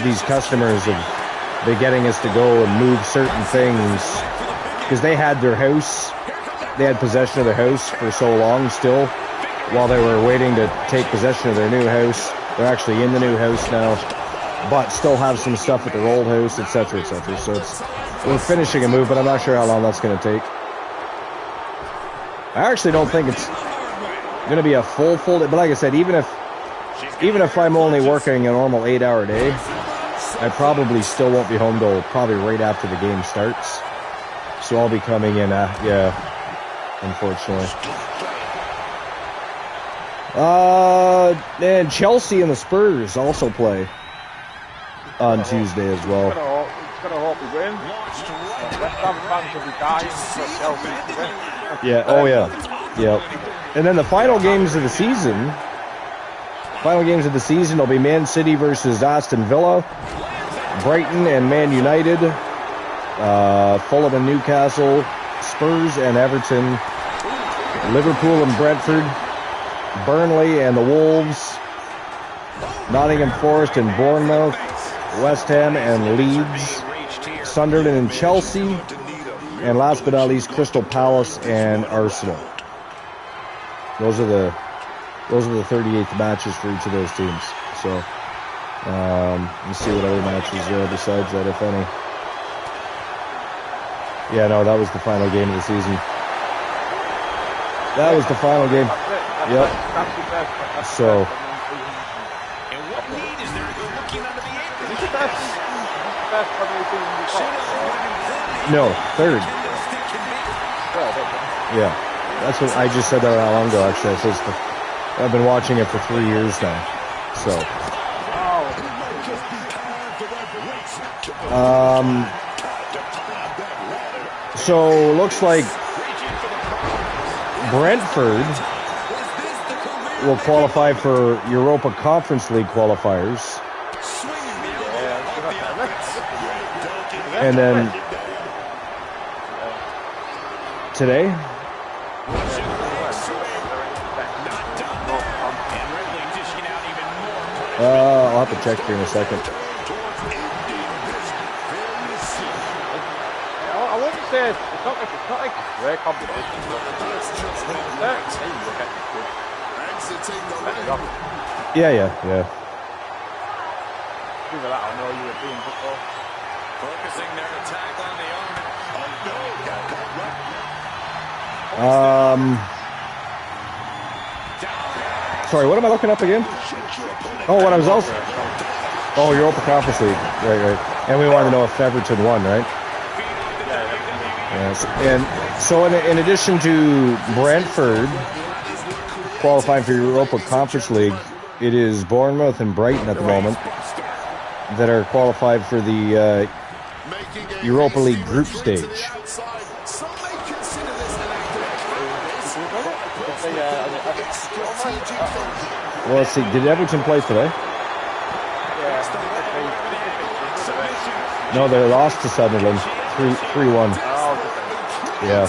These customers have been getting us to go and move certain things because they had their house, they had possession of their house for so long still while they were waiting to take possession of their new house. They're actually in the new house now, but still have some stuff at their old house, etc., etc. So we're finishing a move, but I'm not sure how long that's going to take. I actually don't think it's going to be a full day, but like I said, even if I'm only working a normal 8-hour day, I probably still won't be home till probably right after the game starts. So I'll be coming in, unfortunately. And Chelsea and the Spurs also play on Tuesday as well. It's going to hope we win. West Ham fans will be dying for Chelsea to win. Yeah, oh yeah. Yep. And then the final games of the season will be Man City versus Aston Villa, Brighton and Man United, Fulham and Newcastle, Spurs and Everton, Liverpool and Brentford, Burnley and the Wolves, Nottingham Forest and Bournemouth, West Ham and Leeds, Sunderland and Chelsea, and last but not least, Crystal Palace and Arsenal. Those are the 38th matches for each of those teams. So, let's see what other matches there are besides that, if any. Yeah, no, that was the final game of the season. That was the final game. Yep. So. No, third. Yeah, that's what I just said that not long ago. Actually, I've been watching it for 3 years now. So looks like Brentford will qualify for Europa Conference League qualifiers. And then today? I'll have to check here in a second. I wouldn't say it's not like great competition. Yeah. Either that or no European football. Focusing their attack on the arm. Sorry, what am I looking up again? Oh, what I was also... Oh, Europa Conference League. Right. And we wanted to know if Everton won, right? Yes. And so in addition to Brentford qualifying for Europa Conference League, it is Bournemouth and Brighton at the moment that are qualified for the Europa League group stage. Well, let's see. Did Everton play today? No, they lost to Sunderland 3-1. Yeah.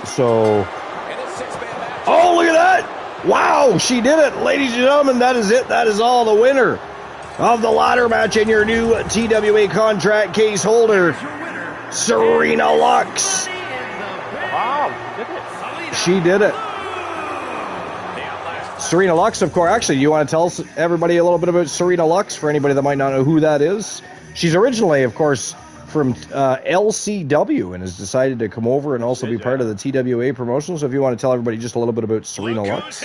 So, oh, look at that! Wow, she did it, ladies and gentlemen. That is it. That is all. The winner of the ladder match and your new TWA contract case holder, Serena Lux. Wow, she did it. Serena Lux, of course. Actually, you want to tell everybody a little bit about Serena Lux for anybody that might not know who that is? She's originally, of course, from LCW and has decided to come over and also be part of the TWA promotion. So if you want to tell everybody just a little bit about Serena Lux,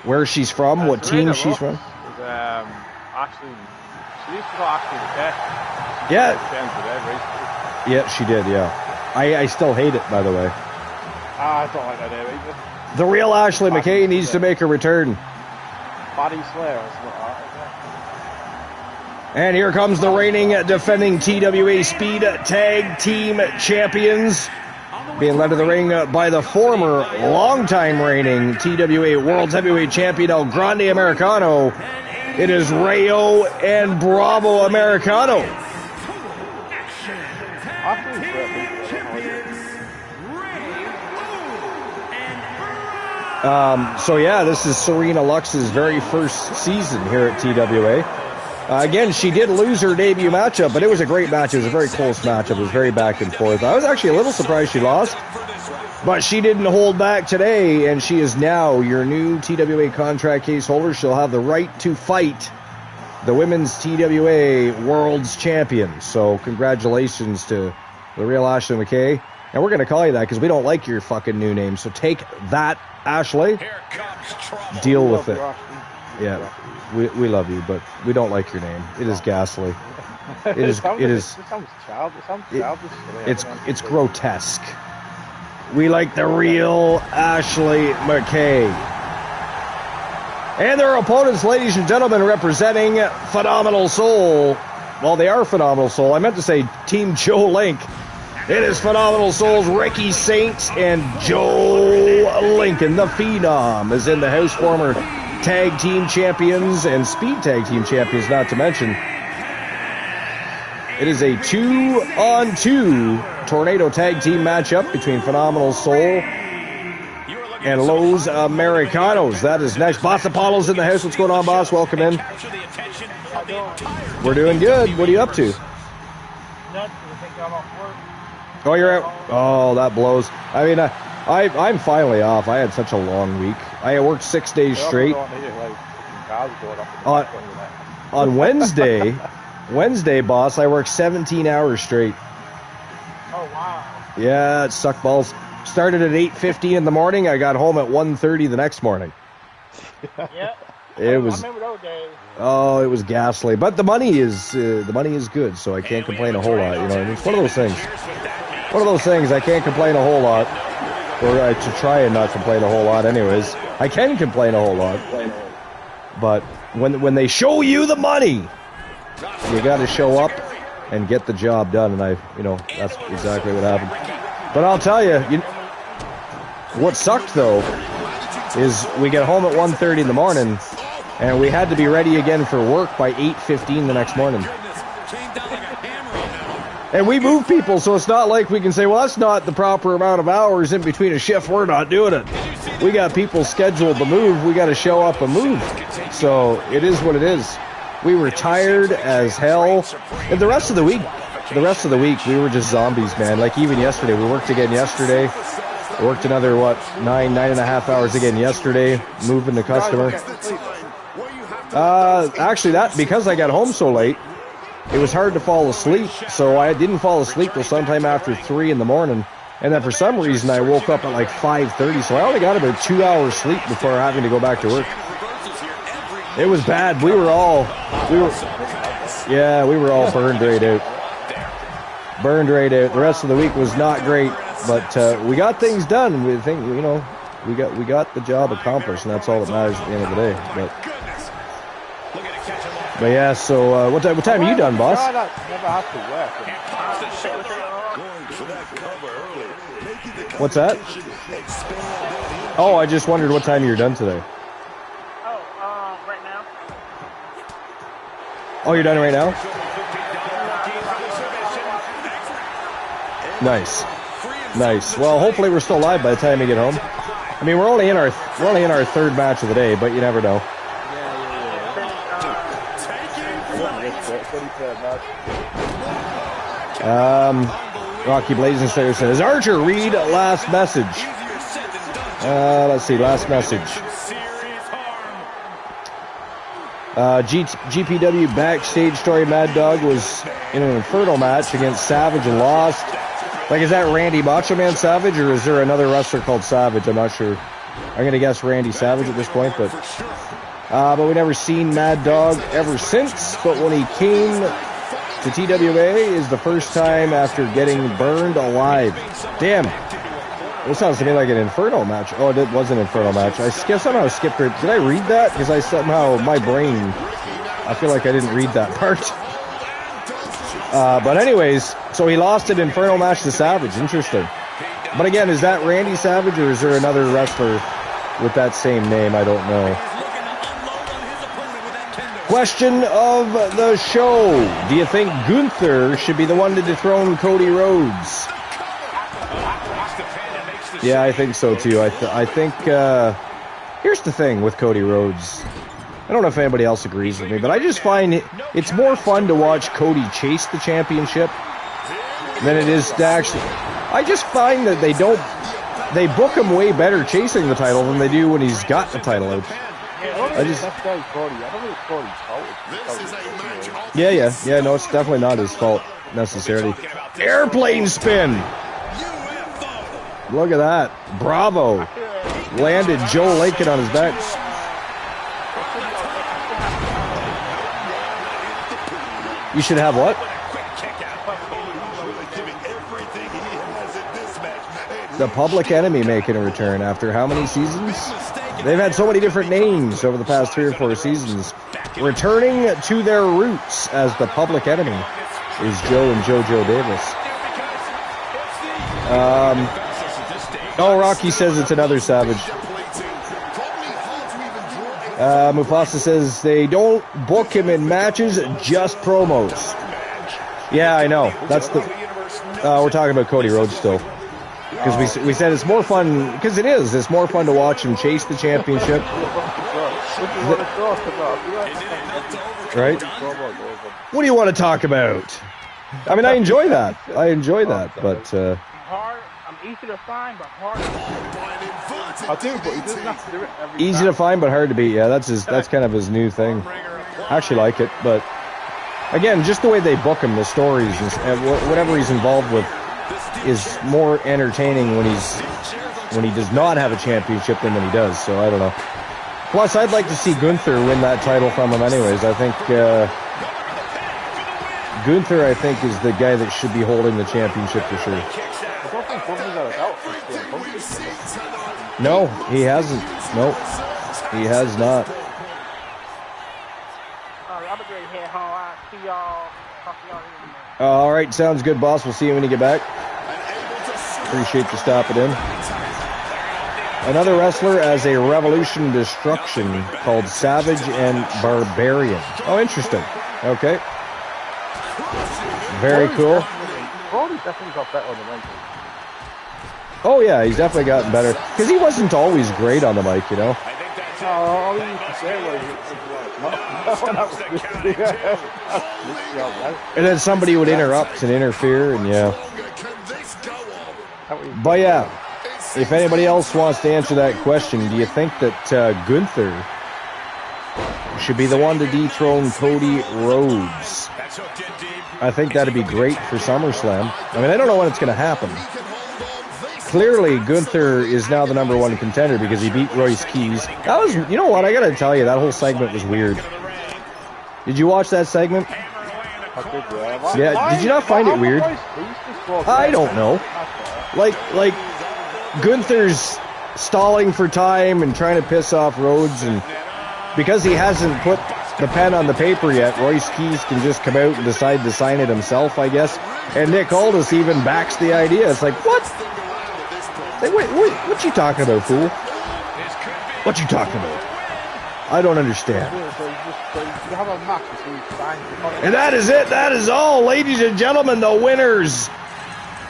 where she's from, what team she's from. Actually, she used to go Ashley McKay. Yeah. Yeah, she did, yeah. I still hate it, by the way. I don't like that name either. The real Ashley McKay needs to make a return. Body Slayer. And here comes the reigning, defending TWA Speed Tag Team Champions, being led to the ring by the former, longtime reigning TWA World's Heavyweight Champion El Grande Americano. It is Rayo and Bravo Americano. So yeah, this is Serena Lux's very first season here at TWA. Again, she did lose her debut matchup, but it was a great match. It was a very close matchup. It was very back and forth. I was actually a little surprised she lost, but she didn't hold back today, and she is now your new TWA contract case holder. She'll have the right to fight the Women's TWA World's Champion. So congratulations to the real Ashley McKay. And we're going to call you that because we don't like your fucking new name. So take that, Ashley. Deal with it. Yeah, we love you, but we don't like your name. It is ghastly. It sounds childish. It's grotesque. We like the real Ashley McKay. And their opponents, ladies and gentlemen, representing Phenomenal Soul. Well, they are Phenomenal Soul. I meant to say Team Joe Link. It is Phenomenal Soul's Ricky Saints and Joe Lincoln, the Phenom, is in the house. Former tag team champions and speed tag team champions, not to mention. It is a 2-on-2 tornado tag team matchup between Phenomenal Soul and Los Americanos. That is next. Boss Apollo's in the house. What's going on, boss? Welcome in. We're doing good. What are you up to? Oh, you're out. Oh, that blows. I mean, I'm finally off. I had such a long week. I worked 6 days straight. On Wednesday, boss, I worked 17 hours straight. Oh, wow. Yeah, it sucked balls. Started at 8:50 in the morning. I got home at 1:30 the next morning. Yeah. It was. I remember those days. Oh, it was ghastly. But the money is good, so I can't complain a whole lot. You know, and it's one of those things. I can't complain a whole lot, or to try and not complain a whole lot. Anyways, I can complain a whole lot, but when they show you the money, you got to show up and get the job done. And that's exactly what happened. But I'll tell you, what sucked though is we get home at 1:30 in the morning, and we had to be ready again for work by 8:15 the next morning. And we move people, so it's not like we can say, well, that's not the proper amount of hours in between a shift. We're not doing it. We got people scheduled to move. We got to show up and move. So it is what it is. We were tired as hell. And the rest of the week, we were just zombies, man. Like even yesterday, we worked again yesterday. Worked another, what, 9.5 hours again yesterday, moving the customer. Actually, because I got home so late, it was hard to fall asleep, so I didn't fall asleep till sometime after 3 in the morning. And then for some reason, I woke up at like 5:30, so I only got about 2 hours sleep before having to go back to work. It was bad. We were all burned right out. Burned right out. The rest of the week was not great, but we got things done. We think, we got the job accomplished, and that's all that matters at the end of the day. But yeah, so what time are you done, boss? Never have to work. What's that? Oh, I just wondered what time you're done today. Right now. Oh, you're done right now? Nice. Well, hopefully we're still live by the time we get home. I mean, we're only in our third match of the day, but you never know. Rocky Blazing Slayer says, Archer, read last message. Let's see, last message. GPW backstage story, Mad Dog was in an Inferno match against Savage and lost. Like, is that Randy Macho Man Savage, or is there another wrestler called Savage? I'm not sure. I'm going to guess Randy Savage at this point, but we never seen Mad Dog ever since. But when he came to TWA is the first time after getting burned alive. Damn. This sounds to me like an Inferno match. Oh, it was an Inferno match. I somehow skipped it. Did I read that? Because my brain, I feel like I didn't read that part. But anyways, so he lost an Inferno match to Savage. Interesting. But again, is that Randy Savage, or is there another wrestler with that same name? I don't know. Question of the show. Do you think Gunther should be the one to dethrone Cody Rhodes? Yeah, I think so too. I think here's the thing with Cody Rhodes. I don't know if anybody else agrees with me, but I just find it's more fun to watch Cody chase the championship than it is to actually. I just find that they book him way better chasing the title than they do when he's got the title out. Yeah, no, it's definitely not his fault necessarily. Airplane spin. Look at that. Bravo. Landed Joe Lincoln on his back. You should have what? The Public Enemy making a return after how many seasons? They've had so many different names over the past 3 or 4 seasons. Returning to their roots as the Public Enemy is Joe and JoJo Davis. Rocky says it's another Savage. Mufasa says they don't book him in matches, just promos. Yeah, I know. That's the. We're talking about Cody Rhodes still. Because we said it's more fun, because it is. It's more fun to watch him chase the championship. Right? What do you want to talk about? I mean, I enjoy that. But... I'm easy to find, but hard to beat. I do, but he doesn't have to do it every time. Easy to find, but hard to beat. Yeah, that's kind of his new thing. I actually like it, but... Again, just the way they book him, the stories, and whatever he's involved with, is more entertaining when he does not have a championship than when he does. So I don't know. Plus, I'd like to see Gunther win that title from him anyways. I think Gunther, is the guy that should be holding the championship for sure. No, he hasn't. Nope, he has not. All right, sounds good, boss. We'll see you when you get back. Appreciate you stopping in. Another wrestler as a Revolution Destruction called Savage and Barbarian. Oh, interesting. Okay. Very cool. Brody's definitely got better on the mic. Oh, yeah, he's definitely gotten better. Because he wasn't always great on the mic, you know? All he used to say was... And then somebody would interrupt and interfere, and yeah. But yeah, if anybody else wants to answer that question, do you think that Gunther should be the one to dethrone Cody Rhodes? I think that'd be great for SummerSlam. I mean, I don't know when it's going to happen. Clearly, Gunther is now the #1 contender because he beat Royce Keys. That was, you know what, I got to tell you, that whole segment was weird. Did you watch that segment? Yeah, did you not find it weird? I don't know. Like Gunther's stalling for time and trying to piss off Rhodes, and because he hasn't put the pen on the paper yet, Royce Keys can just come out and decide to sign it himself, I guess. And Nick Aldis even backs the idea. It's like, what? Like, wait, what you talking about, fool? What you talking about? I don't understand. And that is it. That is all, ladies and gentlemen. The winners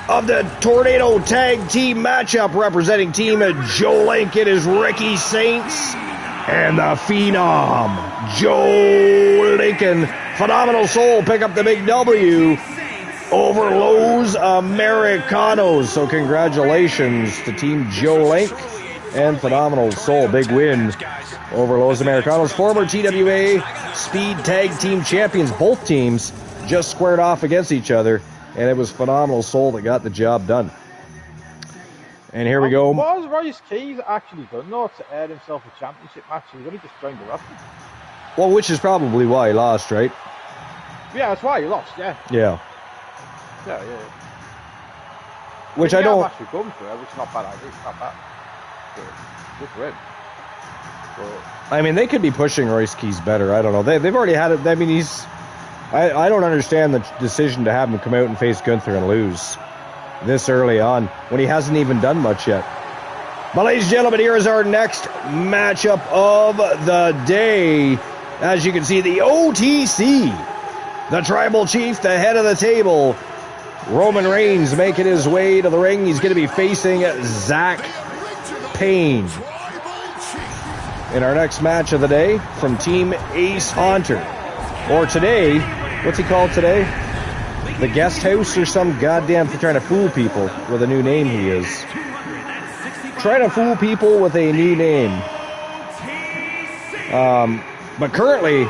of the Tornado Tag Team matchup, representing Team Joe Lincoln, is Ricky Saints and the Phenom Joe Lincoln. Phenomenal Soul pick up the big W over Los Americanos. So congratulations to Team Joe Link and Phenomenal Soul. Big win over Los Americanos. Former TWA Speed Tag Team champions. Both teams just squared off against each other, and it was Phenomenal Soul that got the job done. And here we go. What has Royce Keys actually done, though, to earn himself a championship match? He's only just joined the wrestling. Well, which is probably why he lost, right? Yeah, that's why he lost, yeah. Yeah. Yeah. Which I don't... Actually come for it, which is not bad idea. It's not bad. Good for him. But I mean, they could be pushing Royce Keys better. I don't know. They've already had it. I mean, he's... I don't understand the decision to have him come out and face Gunther and lose this early on when he hasn't even done much yet. But ladies and gentlemen, here is our next matchup of the day. As you can see, the OTC, the Tribal Chief, the head of the table, Roman Reigns, making his way to the ring. He's going to be facing Zach Payne in our next match of the day from Team Ace Hunter. Or today, what's he called today? The Guest House or some goddamn for trying to fool people with a new name he is. Trying to fool people with a new name. But currently,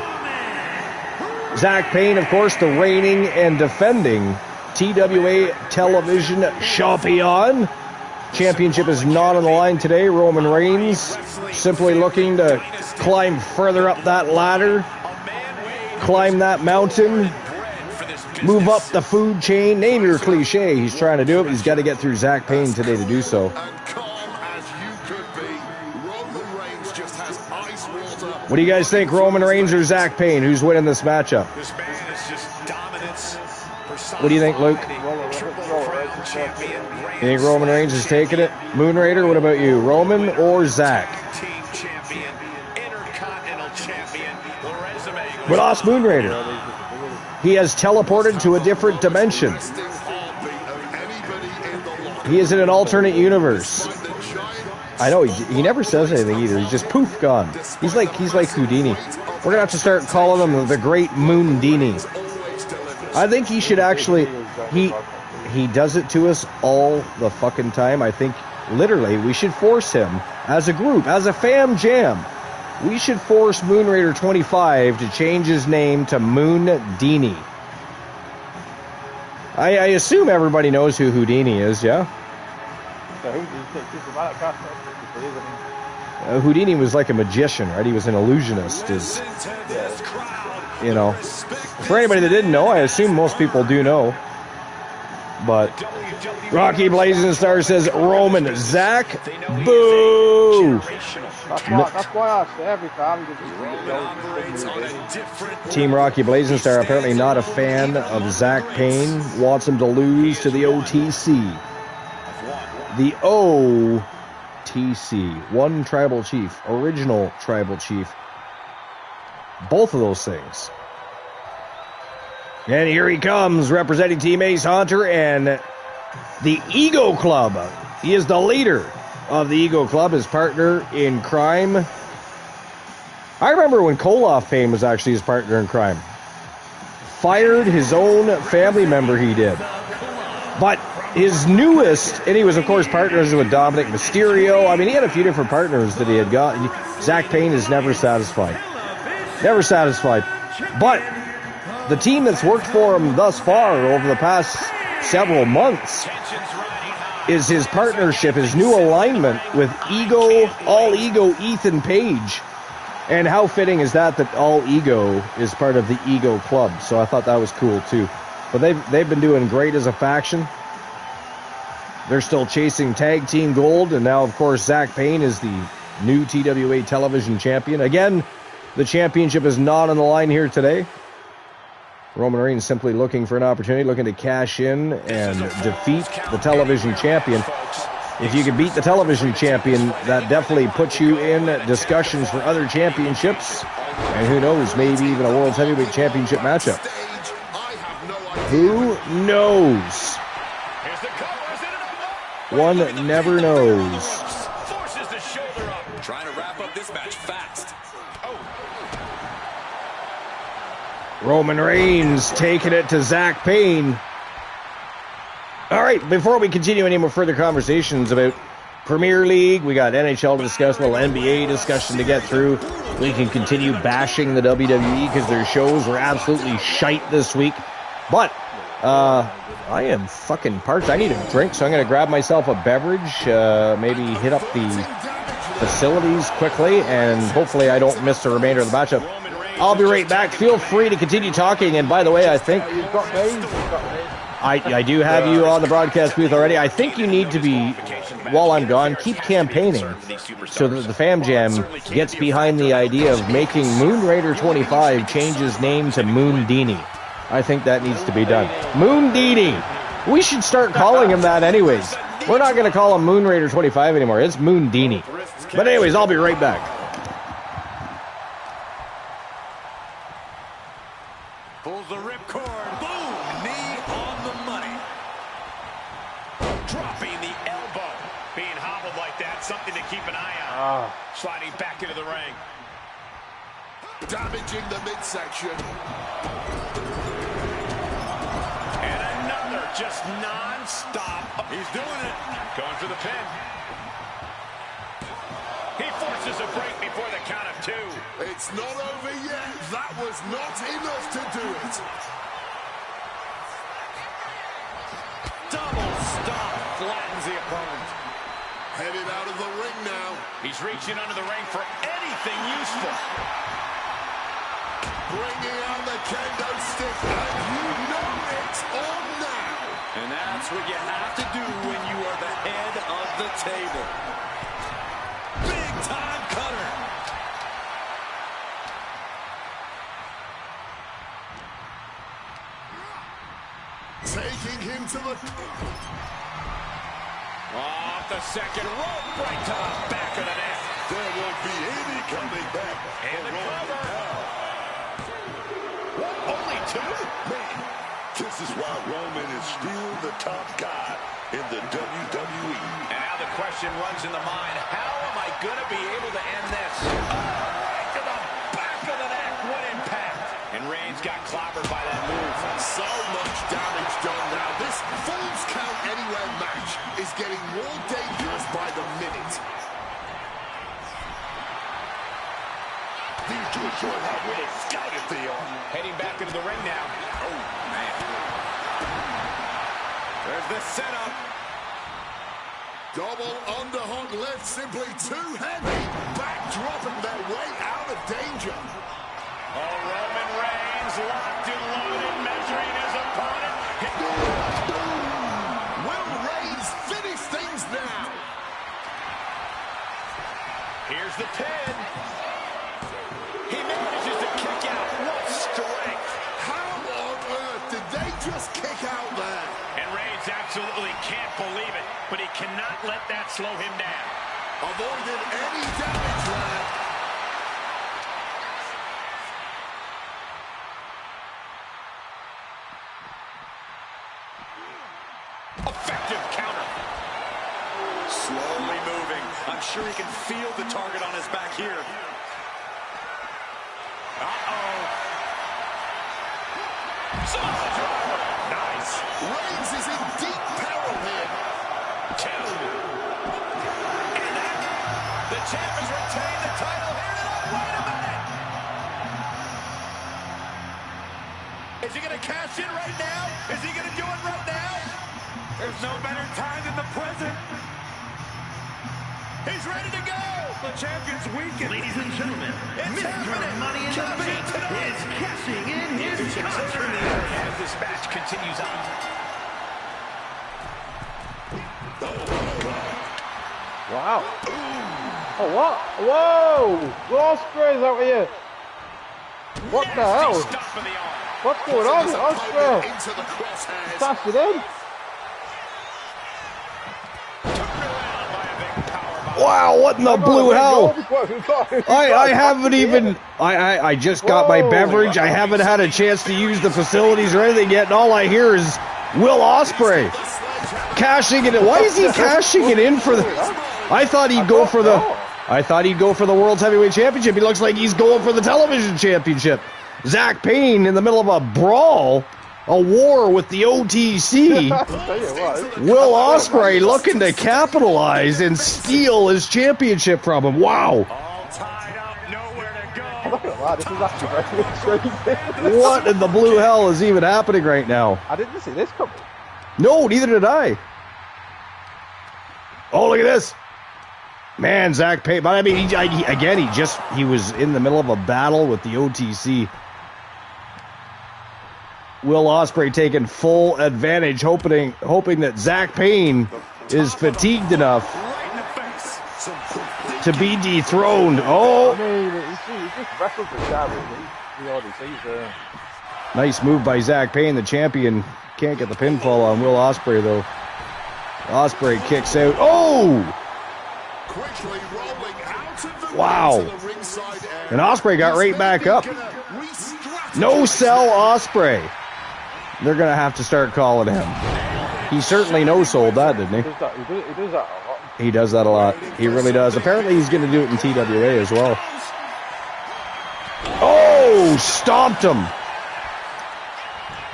Zach Payne, of course, the reigning and defending TWA Television Champion. Championship is not on the line today. Roman Reigns simply looking to climb further up that ladder, climb that mountain, move up the food chain. Name your cliche. He's trying to do it, but he's got to get through Zach Payne today to do so. What do you guys think, Roman Reigns or Zach Payne? Who's winning this matchup? What do you think, Luke? You think Roman Reigns is taking it? Moon Raider, what about you? Roman or Zach? We lost Moon Raider. He has teleported to a different dimension. He is in an alternate universe. I know, he never says anything either. He's just poof, gone. He's like Houdini. We're going to have to start calling him the Great Moondini. I think he should actually... He does it to us all the fucking time. I think, literally, we should force him, as a group, as a fam jam, we should force Moon Raider 25 to change his name to Moondini. I assume everybody knows who Houdini is, yeah? Houdini was like a magician, right? He was an illusionist. You know. For anybody that didn't know, I assume most people do know. But Rocky Blazing Star says Roman. Zach, boo! That's why I say every time. Team Rocky Blazing Star apparently not a fan of Zach Payne. Wants him to lose to the OTC. The OTC. One tribal chief. Original tribal chief. Both of those things. And here he comes, representing Team Ace Hunter and the Ego Club. He is the leader of the Ego Club, his partner in crime. I remember when Koloff Payne was actually his partner in crime. Fired his own family member, he did. But his newest, and he was, of course, partners with Dominic Mysterio. I mean, he had a few different partners that he had got. Zach Payne is never satisfied. Never satisfied. But the team that's worked for him thus far over the past several months is his partnership, his new alignment with All Ego Ethan Page. And how fitting is that All Ego is part of the Ego Club? So I thought that was cool too. But they've been doing great as a faction. They're still chasing tag team gold, and now of course Zach Payne is the new TWA television champion. Again, the championship is not on the line here today. Roman Reigns simply looking for an opportunity, looking to cash in and defeat the television champion. If you can beat the television champion, that definitely puts you in discussions for other championships. And who knows, maybe even a World Heavyweight Championship matchup. Who knows? One never knows. Forces the shoulder up. Trying to wrap up this match fast. Roman Reigns taking it to Zach Payne. All right, before we continue any more further conversations about Premier League, we got NHL to discuss, a little NBA discussion to get through. We can continue bashing the WWE because their shows were absolutely shite this week. But I am fucking parched. I need a drink, so I'm going to grab myself a beverage, maybe hit up the facilities quickly, and hopefully I don't miss the remainder of the matchup. I'll be right back. Feel free to continue talking. And by the way, I think You've got me. You've got me. I do have you on the broadcast booth already. I think you need to be, while I'm gone, keep campaigning so that the Fam Jam gets behind the idea of making Moon Raider 25 change his name to Moon Dini. I think that needs to be done. Moon Dini. We should start calling him that anyways. We're not going to call him Moon Raider 25 anymore. It's Moon Dini. But anyways, I'll be right back. Pulls the ripcord. Boom! Knee on the money. Dropping the elbow. Being hobbled like that, something to keep an eye on. Sliding back into the ring. Damaging the midsection. And another just non-stop. He's doing it. Going for the pin. He forces a break before the count of two. It's not over yet. That was not enough to do it. Double stop flattens the opponent. Headed out of the ring now. He's reaching under the ring for anything useful. Bringing out the kendo stick, and you know it's on now. And that's what you have to do when you are the head of the table. Big time cutter. Taking him to the... Off the second rope, right to the back of the neck. There won't be any coming back. And the cover. What, only two? Man, this is why Roman is still the top guy in the WWE. And now the question runs in the mind, how am I going to be able to end this? Right to the back of the neck. What impact. And Reigns got clobbered by that move. So much damage done now. This Falls Count Anywhere match is getting more dangerous by the minute. These two showing how well scouted they are. Heading back into the ring now. Oh, man. There's the setup. Double underhook lift, simply too heavy. Backdropping their way out of danger. Oh, Roman Reigns locked and loaded, measuring his opponent. Will Reigns finish things now? Here's the pin. He manages to kick out. What strength. How on earth did they just kick out there? And Reigns absolutely can't believe it, but he cannot let that slow him down. Avoided any damage there. Effective counter. Slowly moving. I'm sure he can feel the target on his back here. Uh-oh. Nice. Reigns is in deep peril The champ has retained the title here tonight. Wait a minute. Is he going to cash in right now? Is he going to do it right now? There's no better time than the present. He's ready to go. The champion's weakened. Ladies and gentlemen, It's Mr. happening. Money in the Bank is cashing in his contract. As this match continues on. Wow. Oh, what? Whoa! Osprey's out here. What the hell? Stop in the arm. What's going on? Osprey. Into the crosshairs. Passed it in. Wow, what in the blue hell? I haven't even, I just got my beverage. I haven't had a chance to use the facilities or anything yet, and all I hear is Will Ospreay cashing it in. Why is he cashing it in for the, I thought he'd go for the World's Heavyweight Championship. He looks like he's going for the Television Championship. Zach Payne in the middle of a brawl, a war with the OTC. Will Ospreay looking to capitalize and steal his championship from him. Wow. All tied up, nowhere to go. Look at that. This is actually very intriguing. What in the blue hell is even happening right now? I didn't see this coming. No, neither did I. Oh, look at this. Man, Zach Payne. But I mean, he was in the middle of a battle with the OTC. Will Ospreay taking full advantage, hoping that Zach Payne is fatigued enough to be dethroned. Oh, I mean, he just wrestled the guy. He already sees nice move by Zach Payne. The champion can't get the pinfall on Will Ospreay, though. Ospreay kicks out. Oh! Quickly rolling out of the Wow. ring to the ringside area. And Ospreay got right back up. No sell Ospreay. They're going to have to start calling him. He certainly no-sold that, didn't he? He does that a lot. He does that a lot. He really does. Apparently he's going to do it in TWA as well. Oh, stomped him.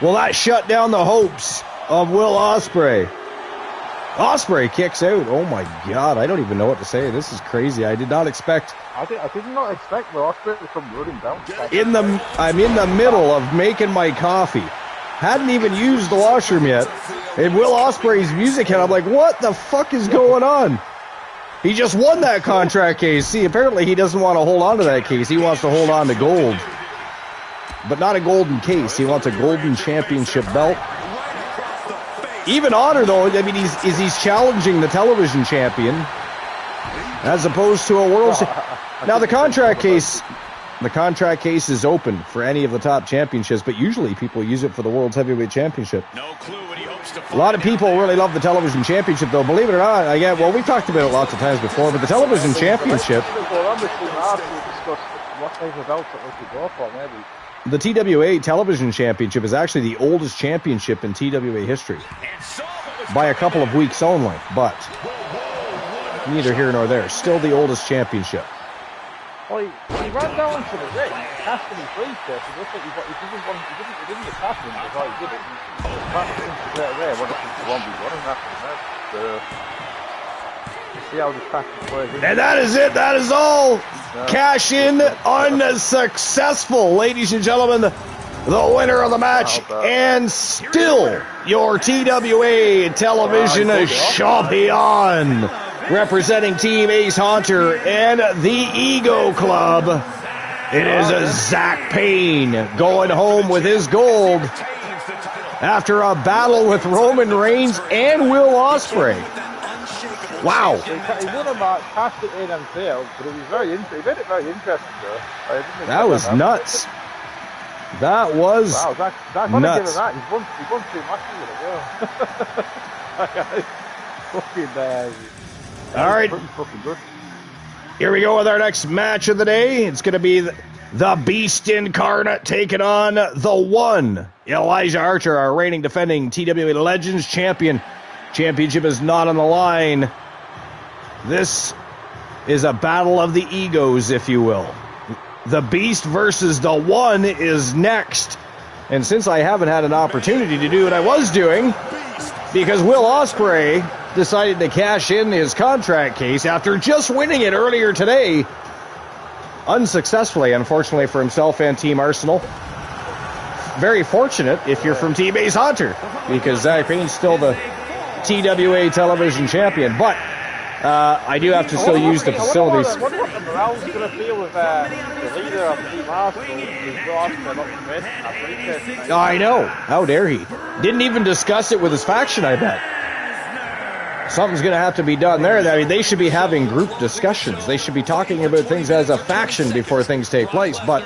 Well, that shut down the hopes of Will Ospreay. Ospreay kicks out. Oh my God, I don't even know what to say. This is crazy. I did not expect. I did not expect the Osprey to come running down. I'm in the middle of making my coffee. Hadn't even used the washroom yet. And Will Ospreay's music hit. I'm like, what the fuck is going on? He just won that contract case. See, apparently he doesn't want to hold on to that case. He wants to hold on to gold. But not a golden case. He wants a golden championship belt. Even odder, though, I mean, he's challenging the television champion as opposed to a world. Now, the contract case is open for any of the top championships, but usually people use it for the World's Heavyweight Championship. No clue what he hopes to find. A lot of people really love the television championship, though. Believe it or not, well, we talked about it lots of times before, but the television championship, the TWA television championship is actually the oldest championship in TWA history by a couple of weeks only, but neither here nor there. Still the oldest championship. Well, he ran down to the ring, cashed him in free step. He didn't attack him before he did it. He passed him straight away. What if it's 1v1 and after see how this tactic plays. And that is it. That is all. Cash in unsuccessful, ladies and gentlemen. The winner of the match and still your TWA television champion, representing Team Ace Hunter and the Ego Club. It is Zach Payne going home with his gold after a battle with Roman Reigns and Will Ospreay. Wow. He won a match, cashed it in and failed, but it was very interesting. He made it very interesting, though. That was nuts. That was nuts. That. He won 2 matches with it, yeah. All right. Fucking good. Here we go with our next match of the day. It's going to be the Beast Incarnate taking on the one, Elijah Archer, our reigning defending TWA Legends champion. Championship is not on the line. This is a battle of the egos, if you will. The Beast versus the One is next. And since I haven't had an opportunity to do what I was doing, because Will Ospreay decided to cash in his contract case after just winning it earlier today. Unsuccessfully, unfortunately, for himself and Team Arsenal. Very fortunate if you're from Team Ace Hunter, because Zach Payne's still the TWA television champion. But I do have to still use the facilities. I wonder what the morale's going to feel with the leader of Team Arsenal, who's lost a lot to win. I know. How dare he? Didn't even discuss it with his faction, I bet. Something's going to have to be done there. I mean, they should be having group discussions. They should be talking about things as a faction before things take place. But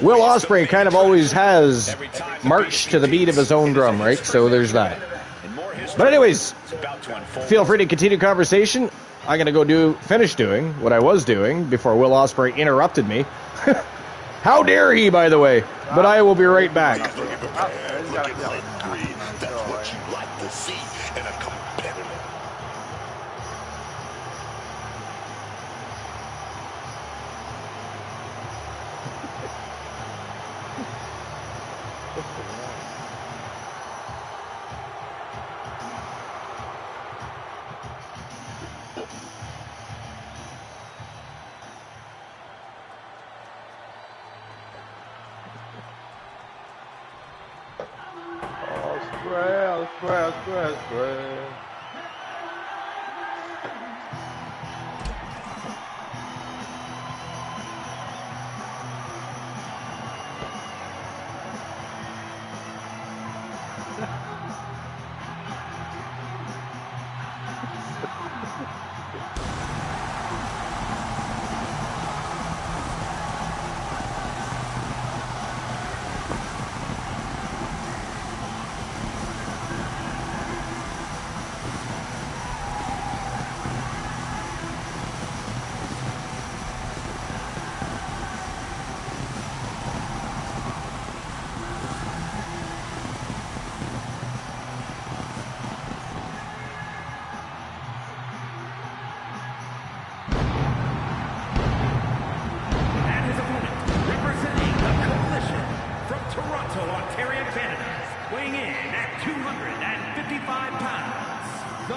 Will Ospreay kind of always has marched to the beat of his own drum, right? So there's that. But anyways, feel free to continue conversation. I'm going to go finish doing what I was doing before Will Ospreay interrupted me. How dare he, by the way? But I will be right back. That's what you like to see in a competitor. Square. Weighing in at 255 pounds, the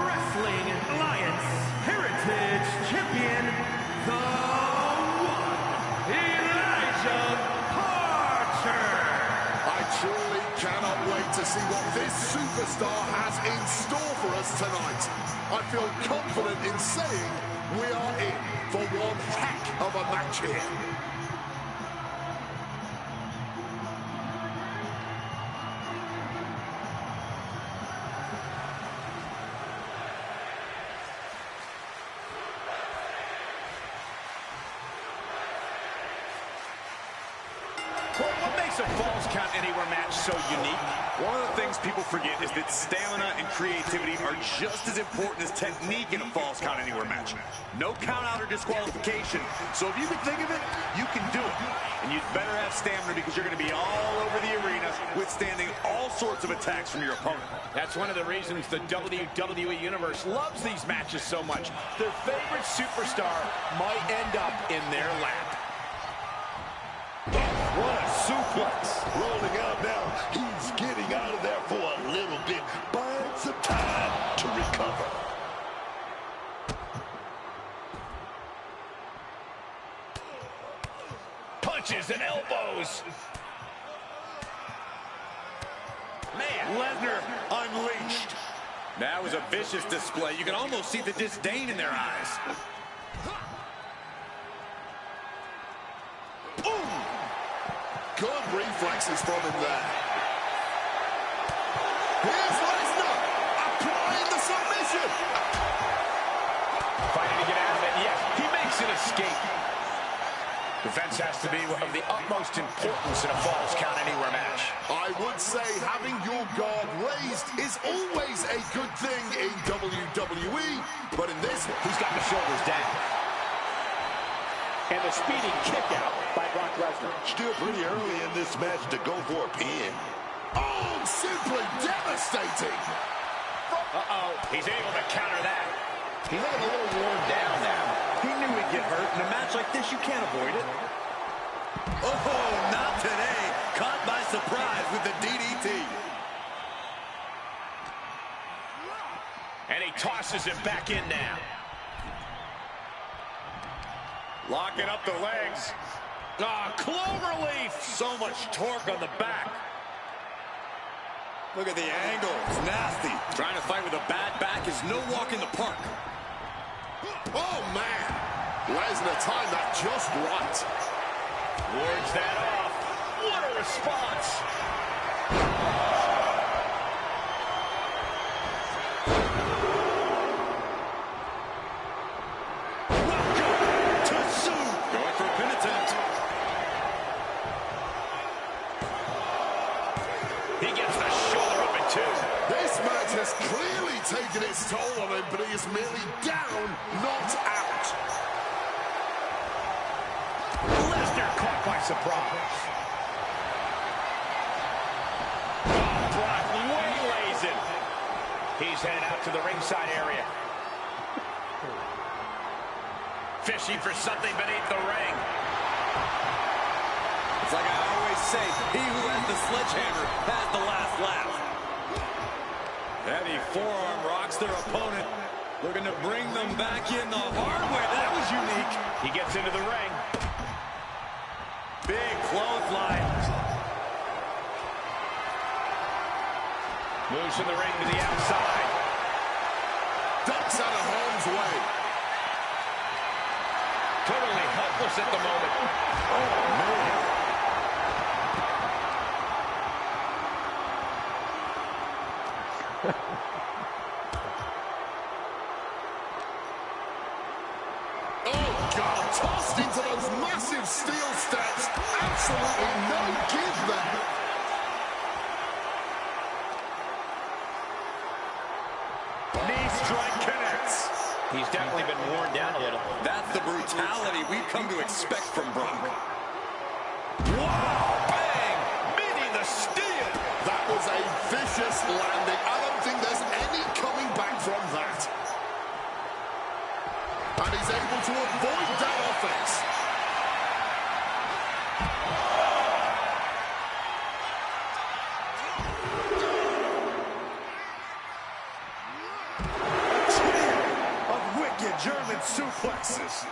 Wrestling Alliance Heritage Champion, the one, Elijah Parcher. I truly cannot wait to see what this superstar has in store for us tonight. I feel confident in saying we are in for one heck of a match here. What makes a Falls Count Anywhere match so unique? One of the things people forget is that stamina and creativity are just as important as technique in a Falls Count Anywhere match. No count out or disqualification. So if you can think of it, you can do it. And you'd better have stamina because you're going to be all over the arena withstanding all sorts of attacks from your opponent. That's one of the reasons the WWE Universe loves these matches so much. Their favorite superstar might end up in their lap. What a suplex. Rolling out now. He's getting out of there for a little bit. Buying some time to recover. Punches and elbows. Man, Lesnar unleashed. That was a vicious display. You can almost see the disdain in their eyes. Boom! Good reflexes from him there. Here's Lesnar applying the submission. Fighting to get out of it. Yes, he makes an escape. Defense has to be of the utmost importance in a Falls Count Anywhere match. I would say having your guard raised is always a good thing in WWE, but in this, He's got the shoulders down. And the speeding kick out by Brock Lesnar. still pretty early in this match to go for a pin. Oh, simply devastating. Uh-oh, he's able to counter that. He's looking a little worn down now. He knew he'd get hurt. In a match like this, you can't avoid it. Oh, not today. Caught by surprise with the DDT. And he forces him back in now. Locking up the legs. Ah, cloverleaf. So much torque on the back. Look at the angle. It's nasty. Trying to fight with a bad back is no walk in the park. Oh, man. Lesnar timed that just right. Wards that off. What a response. Welcome to Zoo. Going for a pin attempt. He gets the shoulder up in two. This match has clearly taken its toll on him, but he is merely down, not out. Lesnar caught by surprise. Oh, Brock waylays him. He's headed out to the ringside area. Fishing for something beneath the ring. It's like I always say, he who has the sledgehammer has the last laugh. Heavy forearm rocks their opponent. Looking to bring them back in the hard way. That was unique. He gets into the ring. Big clothesline. Moves from the ring to the outside. Ducks out of harm's way. Totally helpless at the moment. Oh, man. Oh, God. Tossed into those massive steel steps. Absolutely no give there. Knee strike connects. He's definitely been worn down a little. That's the brutality we've come to expect from Brock. Wow! Bang! Meeting the steel! That was a vicious landing. I don't think there's any coming back from that. And he's able to avoid that offense. German suplexes.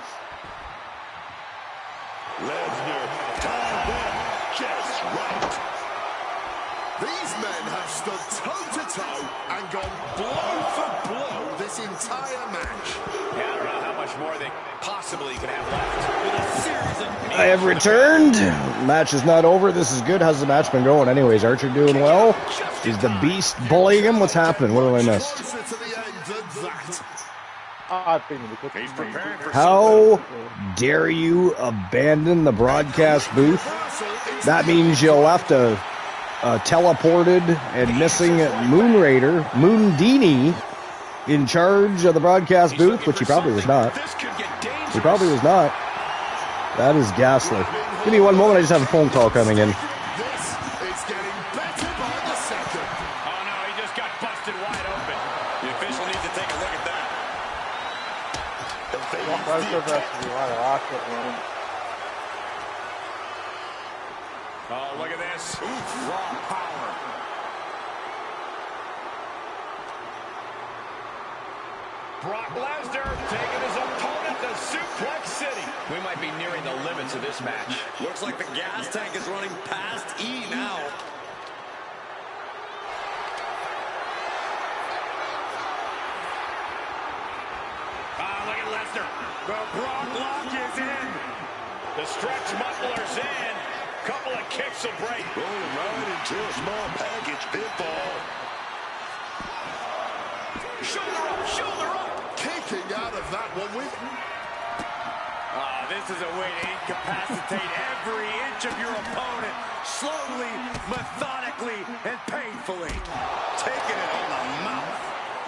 Lesnar timed them just right. These men have stood toe-to-toe and gone blow for blow this entire match. Yeah, I don't know how much more they possibly could have left. With a series of I have returned. Match is not over. This is good. How's the match been going? Anyways, Archer doing well. Is the Beast bullying him? What's happening? What have I missed? Closer to the end than that. I've been really good. He's preparing for How dare you abandon the broadcast booth? That means you'll have to teleported and missing Moon Dini, in charge of the broadcast booth, which he probably was not. He probably was not. That is ghastly. Give me one moment. I just have a phone call coming in. This is getting better by the second. Oh no, he just got busted wide open. The official needs to take a look at that. Oh, look at this. Oof, raw power. Brock Lesnar taking his opponent to Suplex City. We might be nearing the limits of this match. Looks like the gas tank is running past E now. Look at Lesnar. The Brock lock is in. The stretch muffler's in. Couple of kicks will break. Rolling right into a small package pinfall. Shoulder up. Kicking out of that one with... This is a way to incapacitate every inch of your opponent. Slowly, methodically, and painfully. Taking it on the mouth.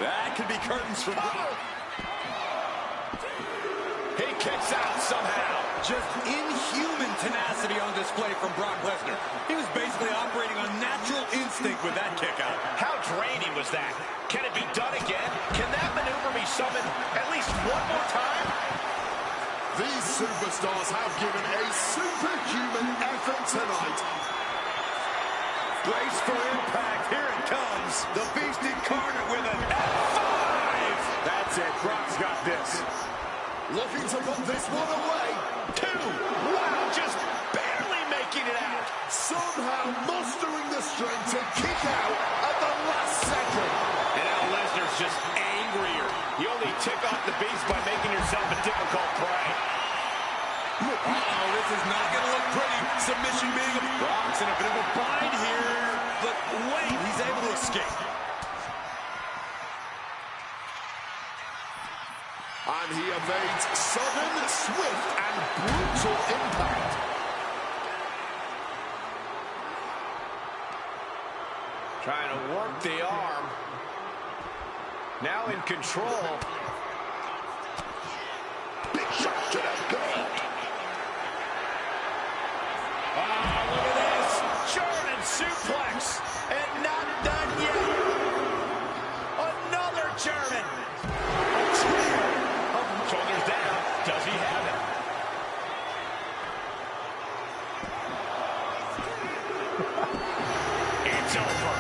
That could be curtains for Brock. He kicks out somehow. Just inhuman tenacity on display from Brock Lesnar. He was basically operating on natural instinct with that kick out. How draining was that? Can it be done again? Can that maneuver be summoned at least one more time? These superstars have given a superhuman effort tonight. Brace for impact. Here it comes. The Beast incarnate with an F5. That Looking to put this one away. 2. Wow, just barely making it out. Somehow mustering the strength to kick out at the last second. And now Lesnar's just angrier. You only tick off the beast by making yourself a difficult prey. Uh-oh, this is not going to look pretty. Submission being a... Brock's in a bit of a bind here. But wait, he's able to escape. And he evades sudden, swift, and brutal impact. Trying to work the arm. Now in control. Big shot to the gut. Oh, look at this. German suplex. And not done yet. Another German. Shoulders down. Does he have it? It's over.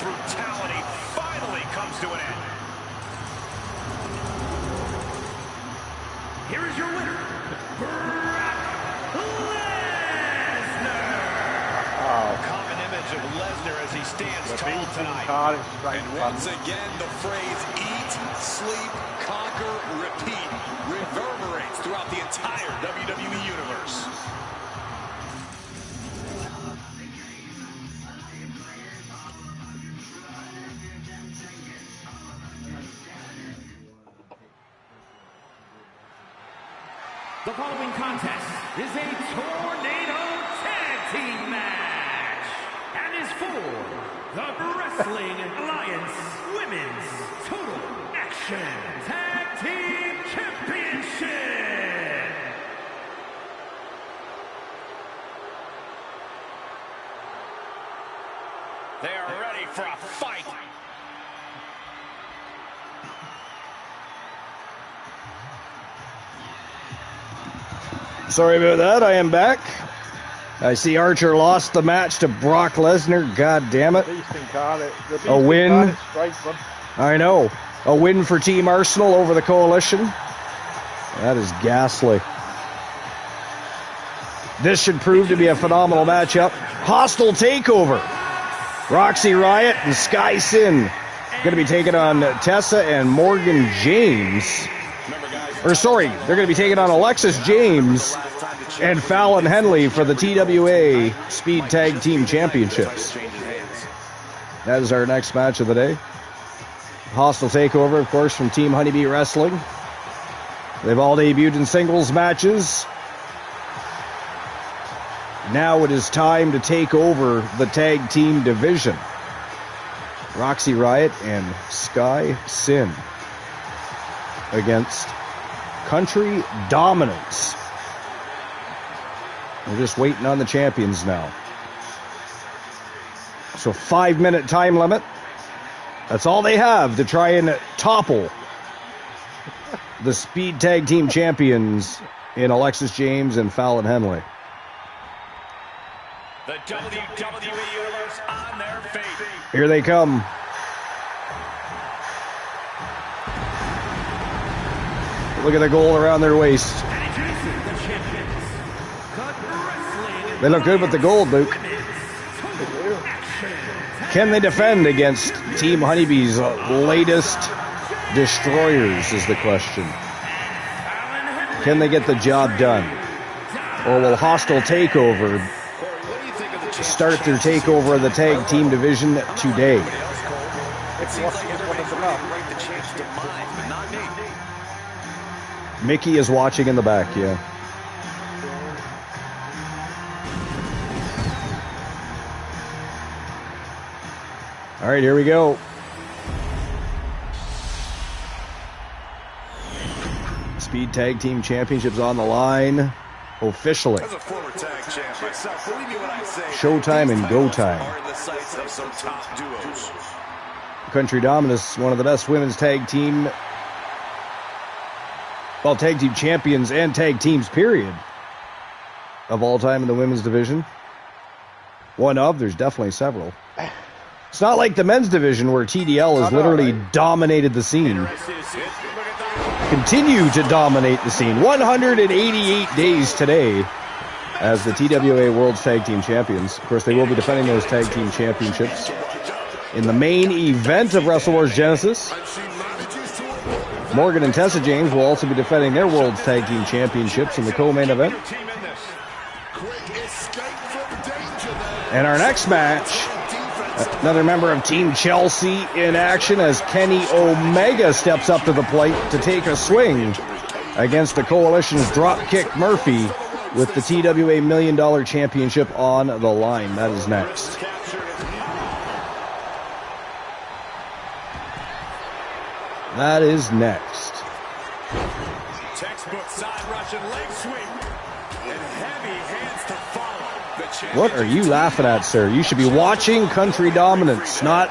Brutality finally comes to an end. Here is your winner, Brock Lesnar. Common image of Lesnar as he stands tall tonight. And once again, the phrase eat, sleep, conquer, repeat reverberates throughout the entire WWE universe. The following contest is a tornado tag team match and is for the Wrestling Alliance Women's Total Action Tag Team Championship. They are ready for a fight. Sorry about that. I am back. I see Archer lost the match to Brock Lesnar. God damn it. A win. I know. A win for Team Arsenal over the Coalition. That is ghastly. This should prove to be a phenomenal matchup. Hostile takeover. Roxy Riot and Sky Sin going to be taking on Tessa and Morgan James. Or sorry, they're going to be taking on Alexis James and Fallon Henley for the TWA Speed Tag Team Championships. That is our next match of the day. Hostile takeover, of course, from Team Honeybee Wrestling. They've all debuted in singles matches. Now it is time to take over the tag team division. Roxy Riot and Sky Sin against Country Dominance. We're just waiting on the champions now. So 5-minute time limit. That's all they have to try and topple the Speed Tag Team champions in Alexis James and Fallon Henley. The WWE Universe on their feet. Here they come. Look at the gold around their waist. They look good with the gold, Luke. Can they defend against Team Honeybee's latest destroyers is the question. Can they get the job done? Or will Hostile Takeover start their takeover of the tag team division today? Mickey is watching in the back, yeah. All right, here we go. Speed Tag Team Championships on the line officially. As a former tag champ myself, believe me when I say Showtime and Go Time. are in the sights of some top duos. Country Dominance, one of the best women's tag team, well, tag team champions and tag teams, period, of all time in the women's division. One of, there's definitely several. It's not like the men's division where TDL has literally dominated the scene. Look at that. continue to dominate the scene. 188 days today as the TWA World's Tag Team Champions. Of course, they will be defending those Tag Team Championships in the main event of Wrestle Wars Genesis. Morgan and Tessa James will also be defending their World's Tag Team Championships in the co-main event. And our next match, another member of Team Chelsea in action as Kenny Omega steps up to the plate to take a swing against the Coalition's Dropkick Murphy with the TWA $1 Million Championship on the line. That is next. That is next. Textbook side Russian leg sweep and heavy hands to follow. What are you laughing at, sir? You should be watching Country Dominance, not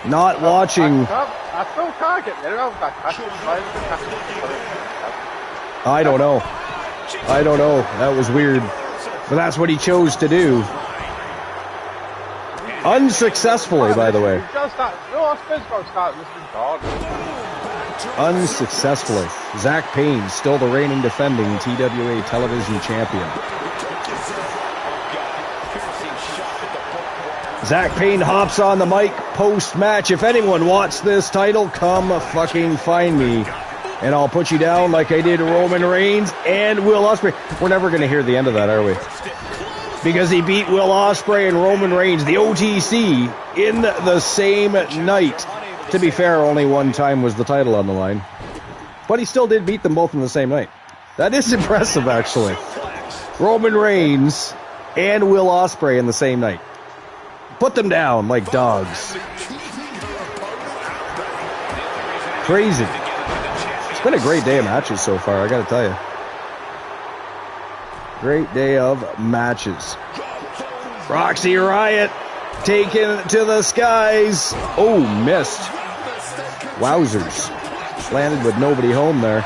watching. I still can't get rid of that. I don't know. That was weird. But that's what he chose to do. Unsuccessfully, by the way. Unsuccessfully. Zach Payne, still the reigning defending TWA television champion. Zach Payne hops on the mic post-match. If anyone wants this title, come fucking find me. And I'll put you down like I did Roman Reigns and Will Ospreay. We're never going to hear the end of that, are we? Because he beat Will Ospreay and Roman Reigns, the OTC, in the same night. To be fair, only one time was the title on the line. But he still did beat them both in the same night. That is impressive, actually. Roman Reigns and Will Ospreay in the same night. Put them down like dogs. Crazy. It's been a great day of matches so far, I gotta tell you. Great day of matches. Roxy Riot taken to the skies. Oh, missed. Wowzers. Landed with nobody home there.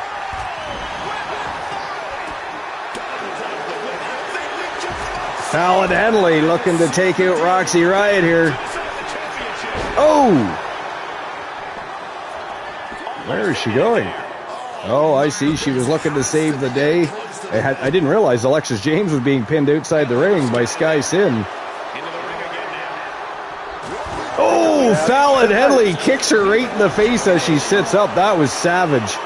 Fallon Henley looking to take out Roxy Riot here. Oh! Where is she going? Oh, I see. She was looking to save the day. I didn't realize Alexis James was being pinned outside the ring by Sky Sin. Oh, Fallon Henley kicks her right in the face as she sits up. That was savage.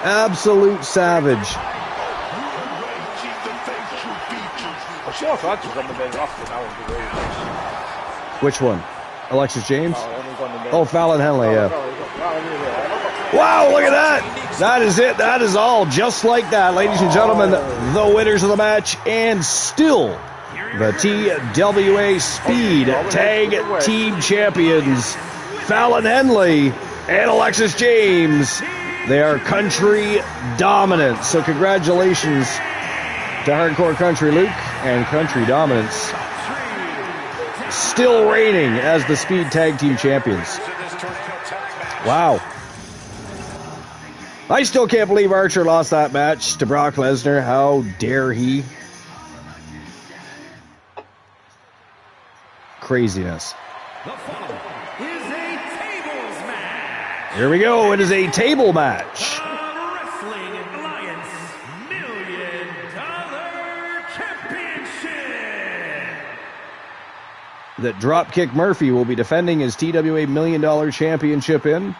Absolute savage. Which one? Alexis James? Oh, Fallon Henley, yeah. Wow, look at that. That is it. That is all. Just like that, ladies and gentlemen, the winners of the match and still the TWA Speed Tag Team Champions, Fallon Henley and Alexis James. They are Country Dominance. So congratulations to Hardcore Country Luke and Country Dominance. Still reigning as the Speed Tag Team Champions. Wow. I still can't believe Archer lost that match to Brock Lesnar. How dare he? Craziness. The following is a tables match. Here we go. It is a table match. The Wrestling Alliance $1 Million Championship. That Dropkick Murphy will be defending his TWA $1 Million Championship in.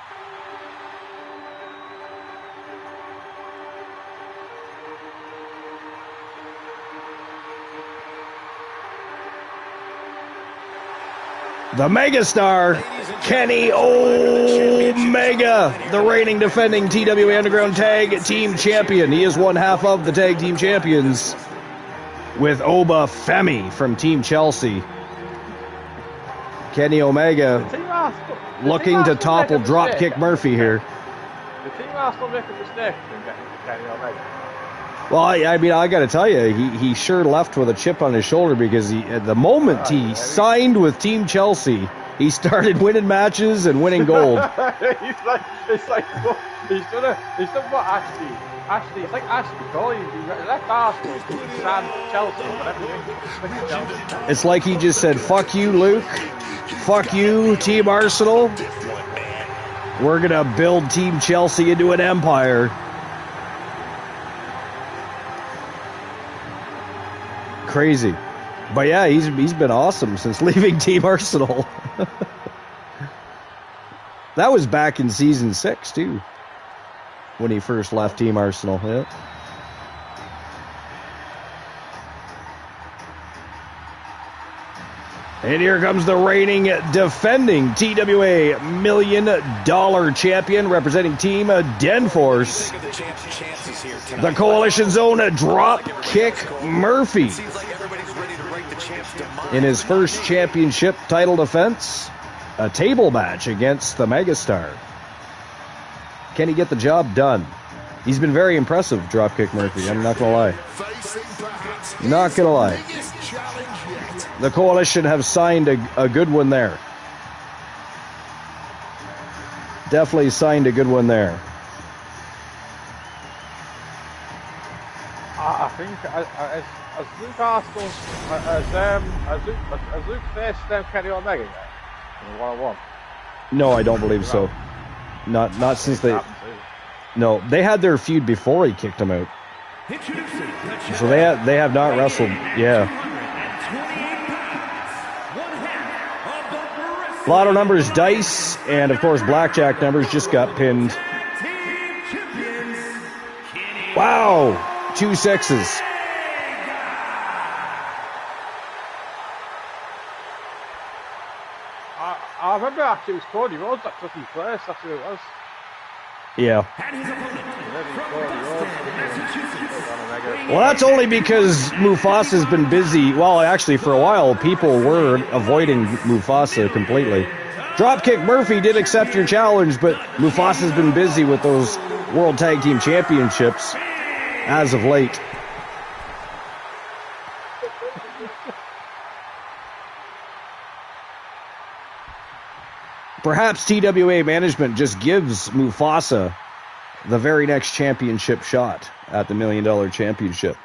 The megastar, Kenny Omega, the reigning defending TWA Underground Tag Team Champion. He is one half of the Tag Team Champions with Oba Femi from Team Chelsea. Kenny Omega looking to topple Dropkick Murphy here. The team Arsenal make a mistake in getting Kenny Omega. Well, I mean, I got to tell you, he sure left with a chip on his shoulder because at the moment he signed with Team Chelsea, he started winning matches and winning gold. He's done what Ashley, it's like Ashley Cole, he left Arsenal, he signed Chelsea, and everything. It's like he just said, fuck you, Luke, fuck you, Team Arsenal, We're going to build Team Chelsea into an empire. Crazy. But yeah, he's been awesome since leaving Team Arsenal. That was back in season 6 too, when he first left Team Arsenal. Yeah. And here comes the reigning, defending TWA $1 million champion, representing Team Denforce. The Coalition's own Drop Kick Murphy. In his first championship title defense, a table match against the Megastar. Can he get the job done? He's been very impressive, Dropkick Murphy. I'm not going to lie. Not going to lie. The Coalition have signed a good one there. Definitely signed a good one there. I think as Luke Arsenal, as Luke faced Kenny Omega yet in 1-on-1. No, I don't believe so. Not since they. No, they had their feud before he kicked him out. So they have not wrestled. Yeah. Lotto numbers, dice, and of course blackjack numbers just got pinned. Wow, 2 6s. I remember actually it was Cody Rhodes that took his place. That's who it was. Yeah. Well, that's only because Mufasa's been busy. Well, actually, for a while, people were avoiding Mufasa completely. Dropkick Murphy did accept your challenge, but Mufasa's been busy with those World Tag Team Championships as of late. Perhaps TWA management just gives Mufasa the very next championship shot at the $1 million championship.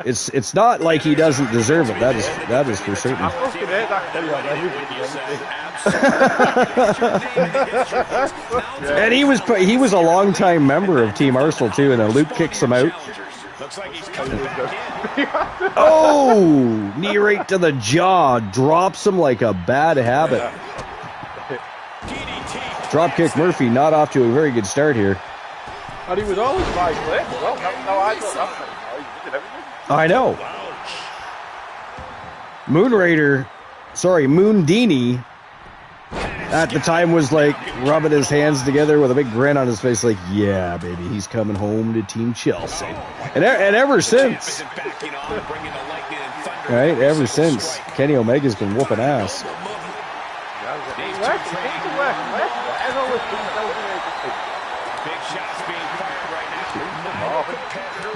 It's not like he doesn't deserve it. That is for certain. And he was a longtime member of Team Arsenal too, and then Luke kicks him out. Oh, knee right to the jaw, drops him like a bad habit. Dropkick Murphy not off to a very good start here. And he was always my place. Well, no, I don't know. He did everything. I know. Moondini at the time was like rubbing his hands together with a big grin on his face, like, yeah, baby, he's coming home to Team Chelsea. And ever since, right, ever since, Kenny Omega's been whooping ass.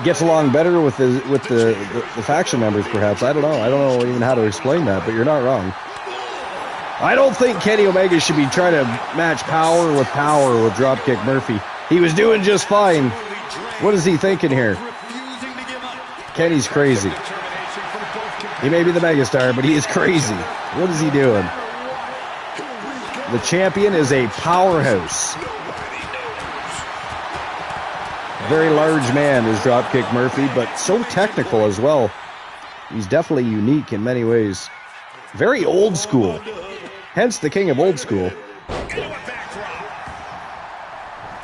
Gets along better with the faction members, perhaps. I don't know even how to explain that, but you're not wrong. I don't think Kenny Omega should be trying to match power with Dropkick Murphy. He was doing just fine. What is he thinking here? Kenny's crazy. He may be the megastar, but he is crazy. What is he doing? The champion is a powerhouse. Very large man is Dropkick Murphy, but so technical as well. He's definitely unique in many ways. Very old school. Hence the king of old school. Things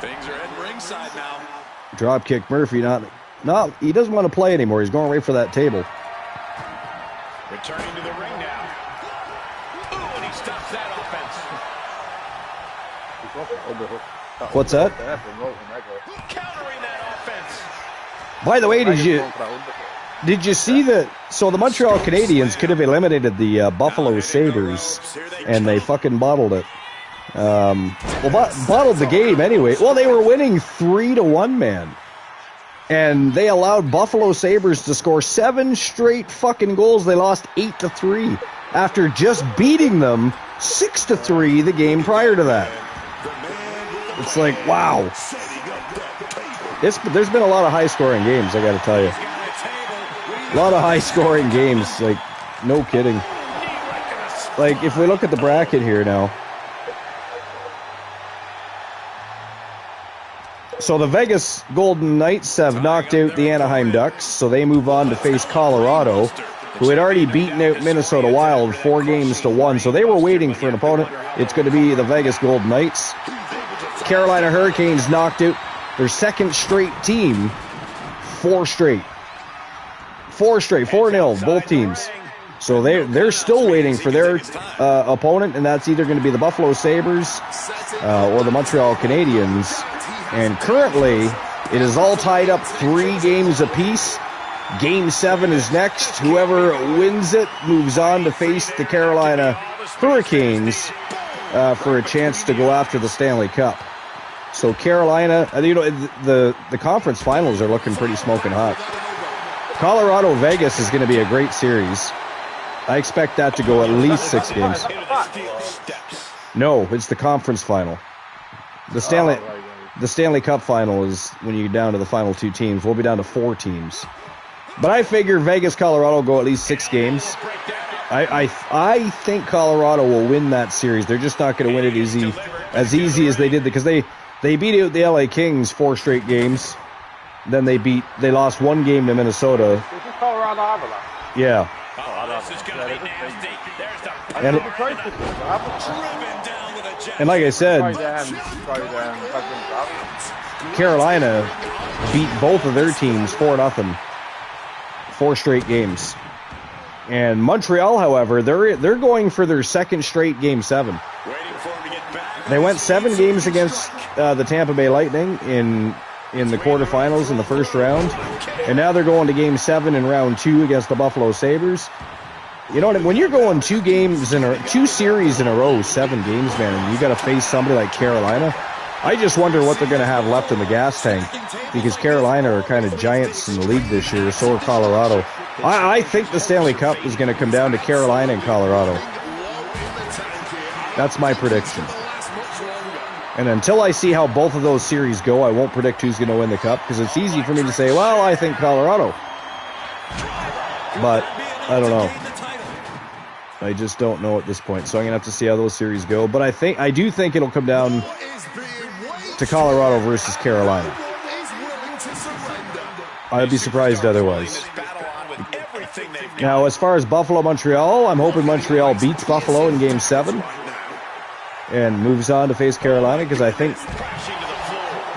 are heading ringside now. Dropkick Murphy, he doesn't want to play anymore. He's going right for that table. Returning to the ring now. Ooh, and he stops that offense. What's that? Countering that offense. By the way, did you see that? So the Montreal Canadiens could have eliminated the Buffalo Sabres, and they fucking bottled it. Bottled the game anyway. Well, they were winning 3-1, man. And they allowed Buffalo Sabres to score 7 straight fucking goals. They lost 8-3 after just beating them 6-3 the game prior to that. It's like, wow. There's been a lot of high-scoring games, I got to tell you. A lot of high-scoring games, like, no kidding. Like, if we look at the bracket here now, So the Vegas Golden Knights have knocked out the Anaheim Ducks, so they move on to face Colorado, who had already beaten out Minnesota Wild 4-1. So they were waiting for an opponent. It's going to be the Vegas Golden Knights. Carolina Hurricanes knocked out their second straight team. 4-0, both teams. So they're still waiting for their opponent, and that's either going to be the Buffalo Sabres or the Montreal Canadiens. And currently, it is all tied up 3 games apiece. Game 7 is next. Whoever wins it moves on to face the Carolina Hurricanes for a chance to go after the Stanley Cup. So Carolina, the conference finals are looking pretty smoking hot. Colorado-Vegas is going to be a great series. I expect that to go at least 6 games. No, it's the conference final. The Stanley Cup final is when you get down to the final 2 teams. We'll be down to 4 teams. But I figure Vegas-Colorado go at least 6 games. I think Colorado will win that series. They're just not going to win it as easy as they did, because they beat out the LA Kings 4 straight games. Then they lost 1 game to Minnesota. Is this Colorado Avalanche? Yeah. And like I said, Carolina beat both of their teams 4-0. 4 straight games. And Montreal, however, they're going for their second straight Game 7. They went 7 games against the Tampa Bay Lightning in the quarterfinals in the first round, and now they're going to Game 7 in round 2 against the Buffalo Sabres. You know what? When you're going 2 series in a row, 7 games, man, and you got to face somebody like Carolina, I just wonder what they're going to have left in the gas tank, because Carolina are kind of giants in the league this year. So are Colorado. I think the Stanley Cup is going to come down to Carolina and Colorado. That's my prediction. And until I see how both of those series go, I won't predict who's going to win the Cup, because it's easy for me to say, well, I think Colorado. But I don't know. I just don't know at this point. So I'm going to have to see how those series go. But I do think it'll come down to Colorado versus Carolina. I'd be surprised otherwise. Now, as far as Buffalo-Montreal, I'm hoping Montreal beats Buffalo in Game 7 and moves on to face Carolina, because I think,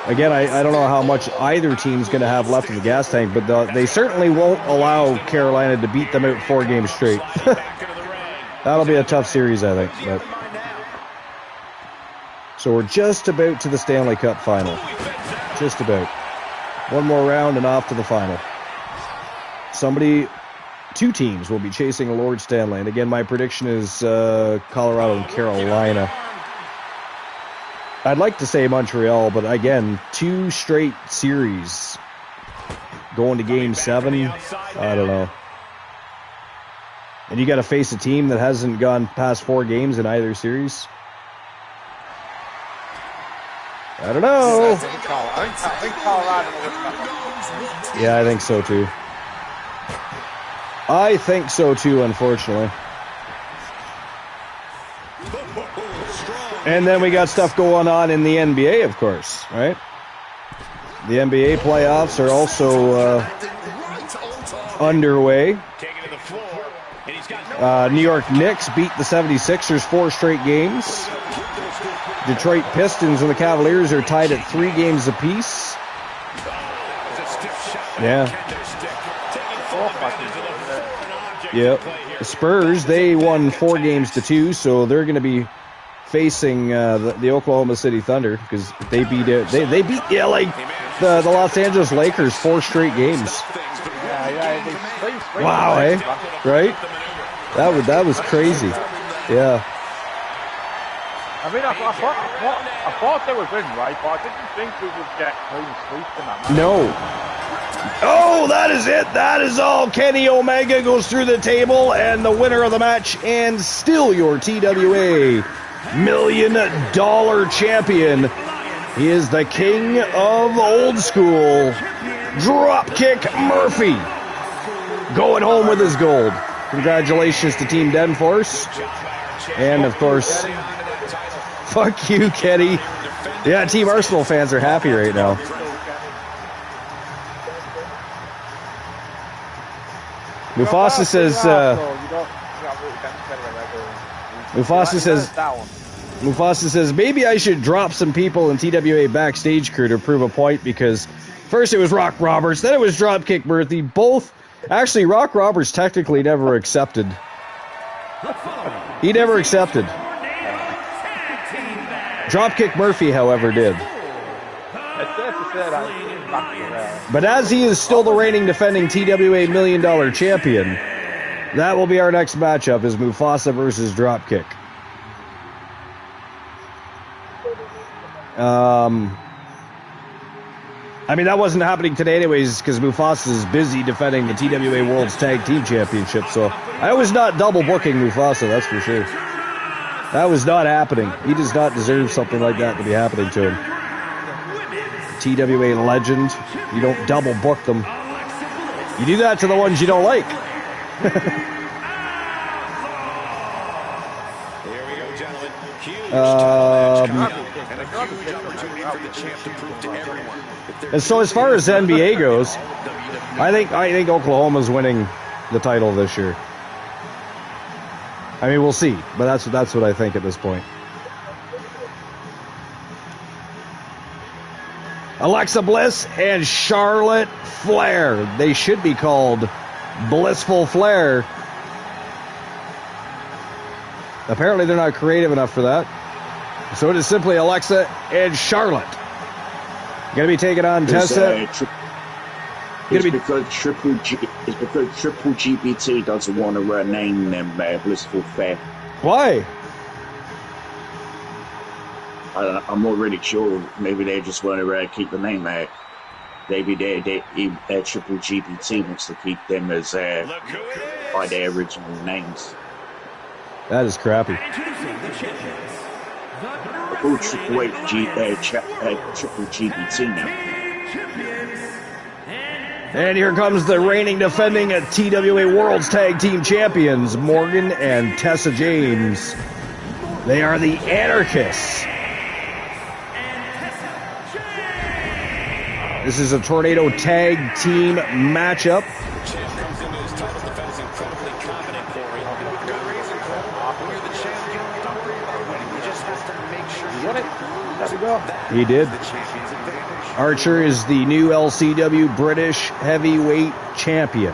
again, I don't know how much either team's going to have left in the gas tank, but they certainly won't allow Carolina to beat them out 4 games straight. That'll be a tough series, I think. But so we're just about to the Stanley Cup final. Just about. 1 more round and off to the final. 2 teams will be chasing Lord Stanley. And again, my prediction is Colorado and Carolina. I'd like to say Montreal, but again, 2 straight series going to Game 7. I don't know. And you got to face a team that hasn't gone past 4 games in either series. I don't know. I think Colorado will win. Yeah, I think so too. I think so too, unfortunately. And then we got stuff going on in the NBA, of course, right? The NBA playoffs are also underway. New York Knicks beat the 76ers 4 straight games. Detroit Pistons and the Cavaliers are tied at 3 games apiece. Yeah. Yep. The Spurs, they won 4 games to 2, so they're going to be facing the Oklahoma City Thunder, because they beat the Los Angeles Lakers 4 straight games. Wow, eh? Right? That was crazy. Yeah. I mean, I thought they would win, right? But I didn't think we would get clean sweeps in that match. No. Oh, that is it. That is all. Kenny Omega goes through the table, and the winner of the match, and still your TWA $1 million champion, he is the king of old school, Dropkick Murphy, going home with his gold. Congratulations to Team Denforce. And, of course, fuck you, Kenny. Yeah, Team Arsenal fans are happy right now. Mufasa says. Mufasa says maybe I should drop some people in TWA backstage crew to prove a point, because first it was Rock Roberts, then it was Dropkick Murphy. Both, actually, Rock Roberts technically never accepted. He never accepted. Dropkick Murphy, however, did. But as he is still the reigning defending TWA $1 million champion, that will be our next matchup, is Mufasa versus Dropkick. I mean, that wasn't happening today anyways, because Mufasa is busy defending the TWA World's Tag Team Championship, so I was not double booking Mufasa, that's for sure. That was not happening. He does not deserve something like that to be happening to him. TWA legend, you don't double book them. You do that to the ones you don't like. Here we go, gentlemen. Huge and a huge opportunity for the champ to prove to everyone. And so as far as NBA goes, I think Oklahoma's winning the title this year. I mean, we'll see, but that's what I think at this point. Alexa Bliss and Charlotte Flair. They should be called Blissful Flair. Apparently they're not creative enough for that. So it is simply Alexa and Charlotte. Going to be taking on Tessa. It's because Triple GPT doesn't want to name them Blissful Flair. Why? I'm not really sure. Maybe they just want to keep the name out. Maybe Triple GPT wants to keep them as by their original names. That is crappy. Triple GPT now. And here comes the reigning defending TWA World's Tag Team Champions, Morgan and Tessa James. They are the Anarchists. This is a Tornado Tag Team matchup. He did. Archer is the new LCW British Heavyweight Champion.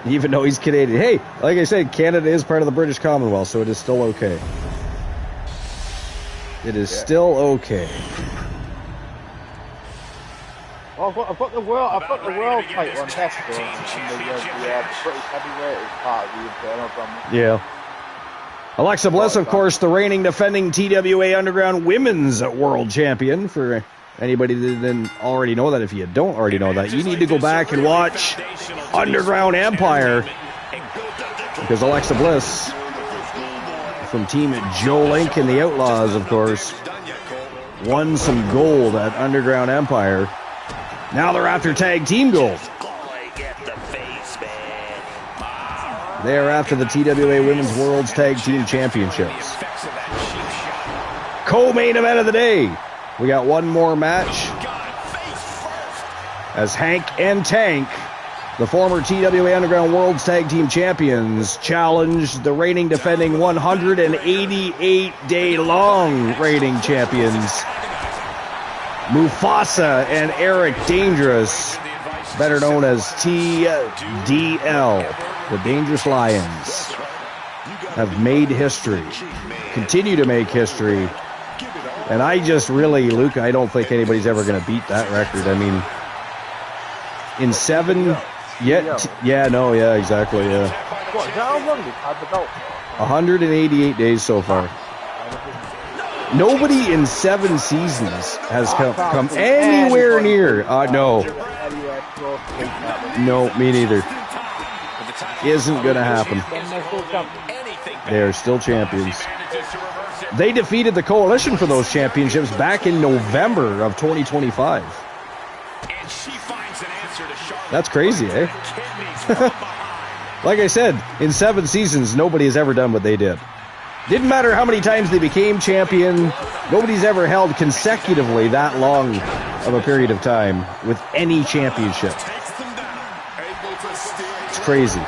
Even though he's Canadian. Hey, like I said, Canada is part of the British Commonwealth, so it is still okay. It is still okay. Well, I've got the world title on desk, and the British heavyweight is part of the internal brand. Yeah. Alexa Bliss, of course, the reigning defending TWA Underground Women's World Champion. For anybody that didn't already know that, if you don't already know that, you need to go back and watch Underground Empire, because Alexa Bliss, from Team Joe Link and the Outlaws, of course, won some gold at Underground Empire. Now they're after tag team gold. They are after the TWA Women's World's Tag Team Championships. Co-main event of the day. We got one more match as Hank and Tank, the former TWA Underground World's Tag Team Champions, challenge the reigning defending 188-day-long reigning champions, Mufasa and Eric Dangerous, better known as TDL. The Dangerous Lions have made history, continue to make history, and I just really, Luke, I don't think anybody's ever going to beat that record. I mean, in 188 days so far. Nobody in 7 seasons has come anywhere near. No, me neither. Isn't going to happen. They are still champions. They defeated the Coalition for those championships back in November of 2025. That's crazy, eh? Like I said, in 7 seasons, nobody has ever done what they did. Didn't matter how many times they became champion. Nobody's ever held consecutively that long of a period of time with any championship. It's crazy.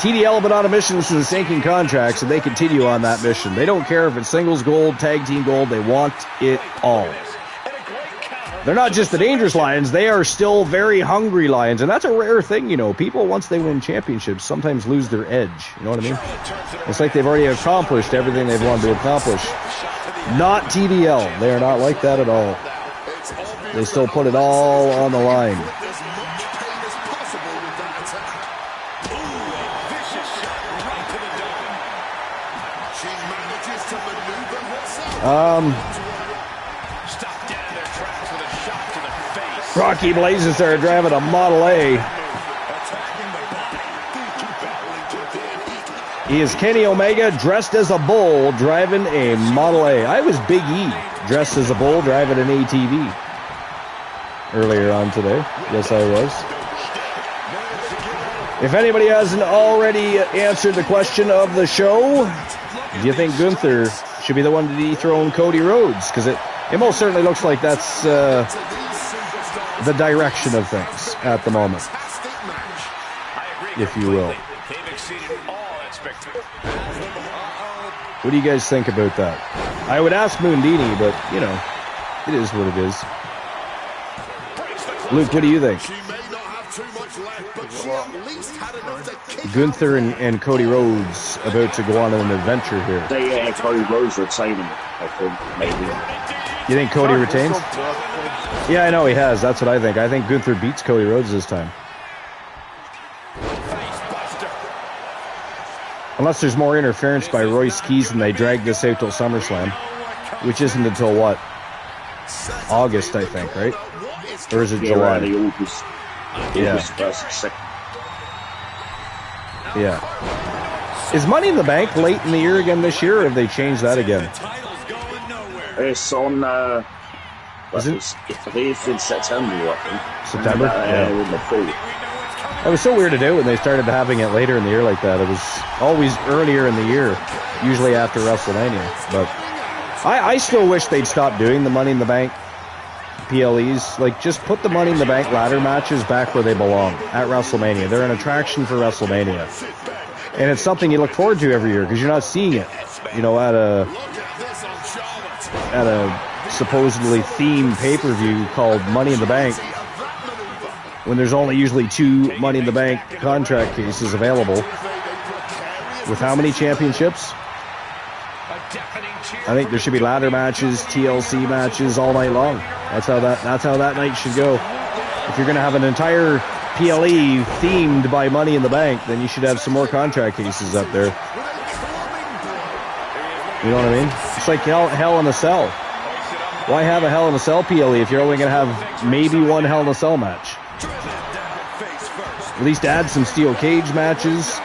TDL have been on a mission since sinking contracts, and they continue on that mission. They don't care if it's singles gold, tag team gold. They want it all. They're not just the dangerous Lions. They are still very hungry Lions, and that's a rare thing, you know. People, once they win championships, sometimes lose their edge. You know what I mean? It's like they've already accomplished everything they've wanted to accomplish. Not TDL. They are not like that at all. They still put it all on the line. Rocky Blazes there driving a Model A. He is Kenny Omega dressed as a bull driving a Model A. I was Big E dressed as a bull driving an ATV earlier on today. Yes, I was. If anybody hasn't already answered the question of the show, do you think Gunther should be the one to dethrone Cody Rhodes? Because it most certainly looks like that's the direction of things at the moment, if you will. What do you guys think about that? I would ask Moondini, but, you know, it is what it is. Luke, what do you think? Gunther and Cody Rhodes about to go on an adventure here. Cody Rhodes retaining, I think, maybe. You think Cody retains? Yeah, I know he has. That's what I think. I think Gunther beats Cody Rhodes this time. Unless there's more interference by Royce Keys and they drag this out till SummerSlam, which isn't until what? August, I think, right? Or is it July? Yeah. Is Money in the Bank late in the year again this year, or have they changed that again? It's on, I think it's in September, I think. September? Yeah. It was so weird to do when they started having it later in the year like that. It was always earlier in the year, usually after WrestleMania. But I still wish they'd stop doing the Money in the Bank PLEs. Like, just put the Money in the Bank ladder matches back where they belong, at WrestleMania. They're an attraction for WrestleMania. And it's something you look forward to every year because you're not seeing it, you know, at a supposedly themed pay-per-view called Money in the Bank, when there's only usually 2 Money in the Bank contract cases available. With how many championships? I think there should be ladder matches, TLC matches all night long. That's how that night should go. If you're going to have an entire PLE themed by Money in the Bank, then you should have some more contract cases up there. You know what I mean? It's like Hell in a Cell. Why have a Hell in a Cell PLE if you're only going to have maybe one Hell in a Cell match? At least add some steel cage matches.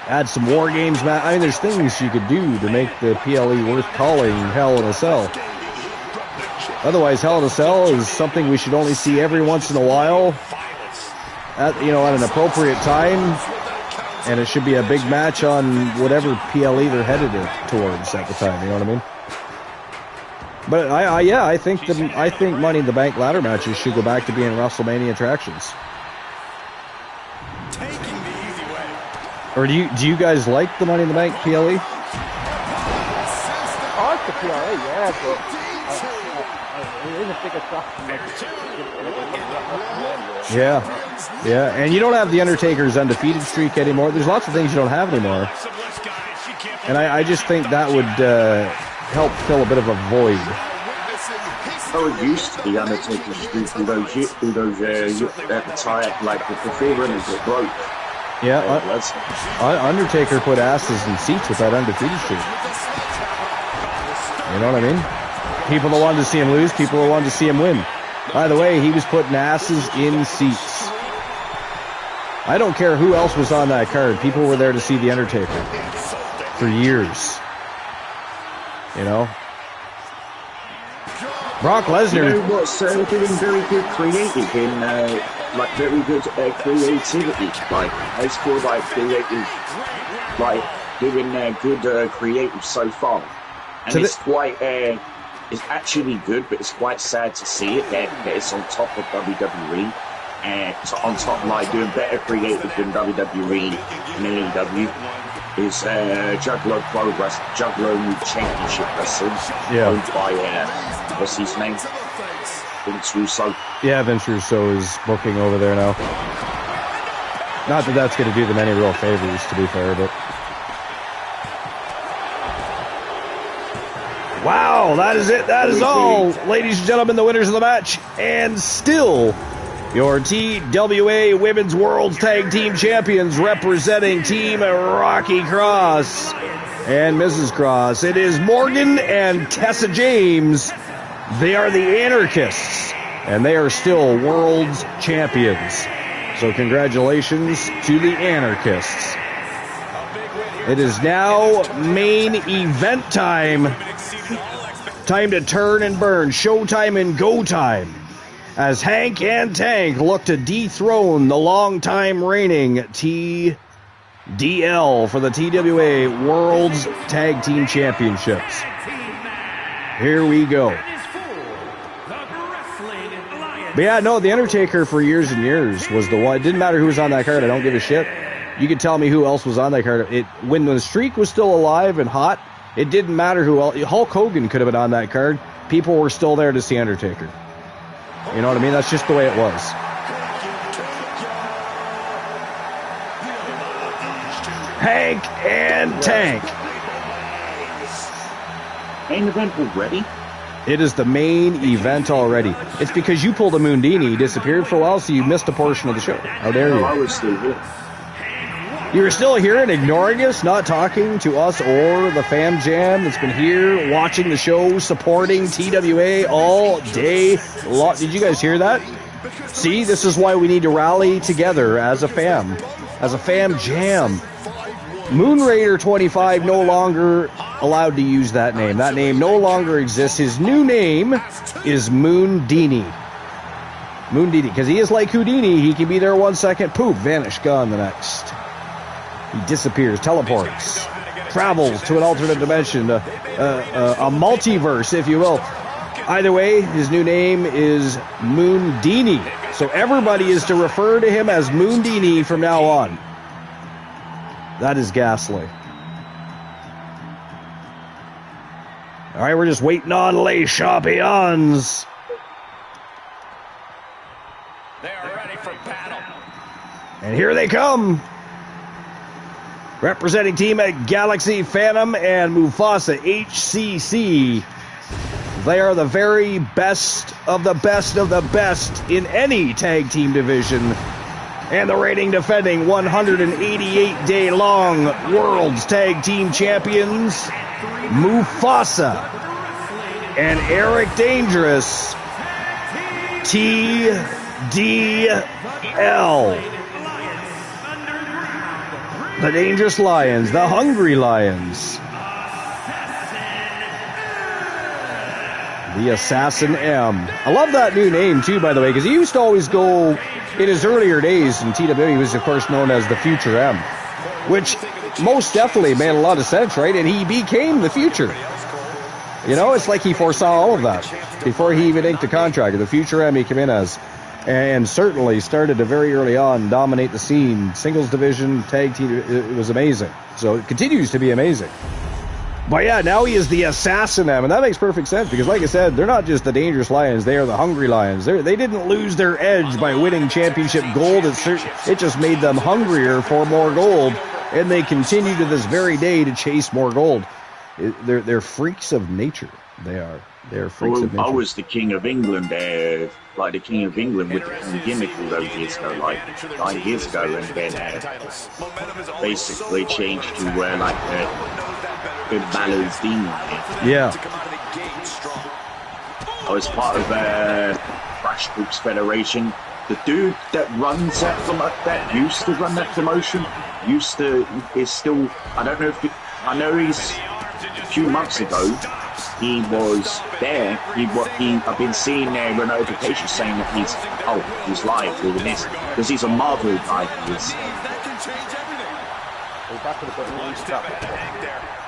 Add some War Games matches. I mean, there's things you could do to make the PLE worth calling Hell in a Cell. Otherwise, Hell in a Cell is something we should only see every once in a while, at an appropriate time, and it should be a big match on whatever PLE they're headed towards at the time. You know what I mean? But I think Money in the Bank ladder matches should go back to being WrestleMania attractions. Or do you guys like the Money in the Bank PLE? I like the PLE, yeah, but it is a big attraction. Yeah, and you don't have the Undertaker's undefeated streak anymore. There's lots of things you don't have anymore, and I just think that would help fill a bit of a void. Oh, it used to be Undertaker's streak who those at the time, like before runners were broke. Yeah, Undertaker put asses in seats with that undefeated streak. You know what I mean? People that wanted to see him lose, people that wanted to see him win. By the way, he was putting asses in seats. I don't care who else was on that card. People were there to see The Undertaker for years. You know? Brock Lesnar. You know what's doing very good creative in, very good creativity. Like, I feel like creative, like, doing good creative so far. And it's quite, it's actually good, but it's quite sad to see it that it's on top of WWE. And on top, like, doing better creative than WWE and AEW is Juggalo Progress, Juggalo Championship Wrestling, owned by, what's his name? Vince Russo. Yeah, Vince Russo is booking over there now. Not that that's going to do them any real favors, to be fair, but... Wow, that is it. That is all. Ladies and gentlemen, the winners of the match. And still, your TWA Women's World's Tag Team Champions representing Team Rocky Cross and Mrs. Cross. It is Morgan and Tessa James. They are the Anarchists, and they are still World's Champions. So congratulations to the Anarchists. It is now main event time. Time to turn and burn. Showtime and go time. As Hank and Tank look to dethrone the long-time reigning TDL for the TWA World's Tag Team Championships. Here we go. But yeah, no, The Undertaker for years and years was the one. It didn't matter who was on that card. I don't give a shit. You could tell me who else was on that card. When the streak was still alive and hot, it didn't matter who else. Hulk Hogan could have been on that card. People were still there to see Undertaker. You know what I mean? That's just the way it was. Hank and Tank. Main event already? It is the main event already. It's because you pulled a Moondini. He disappeared for a while, so you missed a portion of the show. How dare you? I was still here. You were still here and ignoring us, not talking to us or the Fam Jam that's been here, watching the show, supporting TWA all day long. Did you guys hear that? See, this is why we need to rally together as a Fam Jam. Moon Raider 25 no longer allowed to use that name. That name no longer exists. His new name is Moondini. Moondini, because he is like Houdini. He can be there 1 second, poof, vanish, gone the next. He disappears, teleports, travels to an alternate dimension, a multiverse, if you will. Either way, his new name is Moondini. So everybody is to refer to him as Moondini from now on. That is ghastly. All right, we're just waiting on Les Champions. They are ready for battle. And here they come. Representing Team Galaxy Phantom and Mufasa HCC. They are the very best of the best of the best in any tag team division. And the reigning defending 188-day-long World's Tag Team Champions, Mufasa and Eric Dangerous, TDL. The Dangerous Lions, the Hungry Lions. The Assassin M. I love that new name, too, by the way, because he used to always go, in his earlier days in TWA, he was, of course, known as the Future M, which most definitely made a lot of sense, right? And he became the Future. You know, it's like he foresaw all of that before he even inked the contract. The Future M he came in as, and certainly started to very early on dominate the scene. Singles division, tag team, it was amazing. So it continues to be amazing. But yeah, now he is the Assassin M, and that makes perfect sense because, like I said, they're not just the Dangerous Lions, they are the Hungry Lions. They didn't lose their edge by winning championship gold. It just made them hungrier for more gold, and they continue to this very day to chase more gold. They're freaks of nature. They are. They're freaks of nature. I was the King of England, like the King of England with the gimmick all those years ago, like 9 years ago, and then basically changed to like Good Balor's Demon. Yeah. I was part of Crash Books Federation. The dude that runs that used to run that promotion is still, I don't know if I know he's a few months ago he was there. I've been seeing a notification saying that he's live doing this because he's a Marvel guy.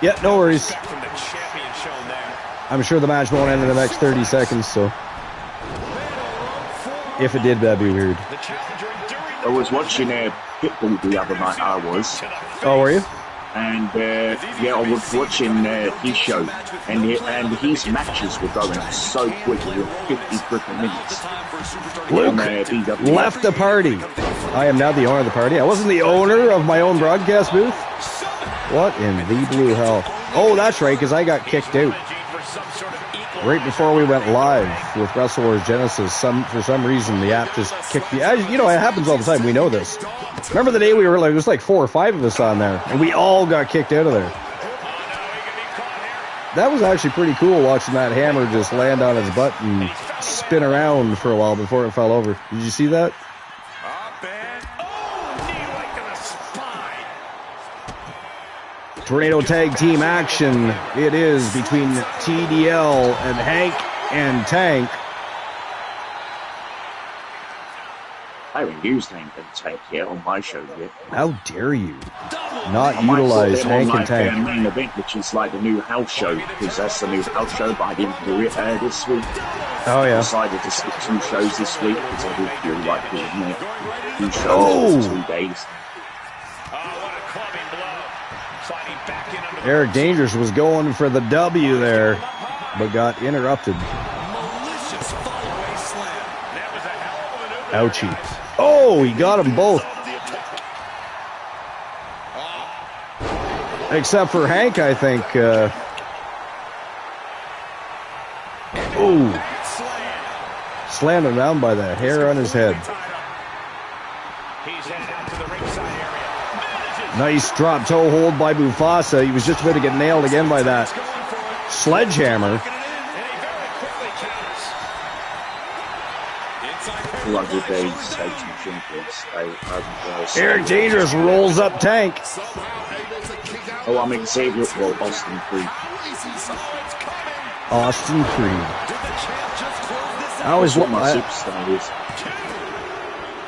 Yeah, no worries. I'm sure the match won't end in the next 30 seconds, so if it did, that'd be weird. I was watching Pitbull the other night. Oh, were you? And yeah, I was watching his show, and his matches were going so quickly, 50 freaking minutes. Luke left the party. I am now the owner of the party. I wasn't the owner of my own broadcast booth. What in the blue hell? Oh, that's right, because I got kicked out right before we went live with Wrestle Wars Genesis. For some reason, the app just kicked me. You know, it happens all the time. We know this. Remember the day we were like, it was like 4 or 5 of us on there, and we all got kicked out of there. That was actually pretty cool watching that hammer just land on his butt and spin around for a while before it fell over. Did you see that? Tornado tag team action. It is between TDL and Hank and Tank. I haven't used Hank and Tank yet on my show yet. How dare you not utilize Hank and Tank? Their main event, which is like the new house show, because that's the new house show, but I didn't do it this week. Oh, yeah. I decided to skip 2 shows this week because I didn't feel like doing it. 2 shows in 2 days. Eric Dangerous was going for the W there, but got interrupted. Ouchie. Oh, he got them both. Except for Hank, I think. Slammed him down by the hair on his head. Nice drop toe hold by Mufasa. He was just about to get nailed again by that sledgehammer. Eric Dangerous rolls up Tank. Oh, I'm Xavier. Well, Austin Creed. Austin Creed.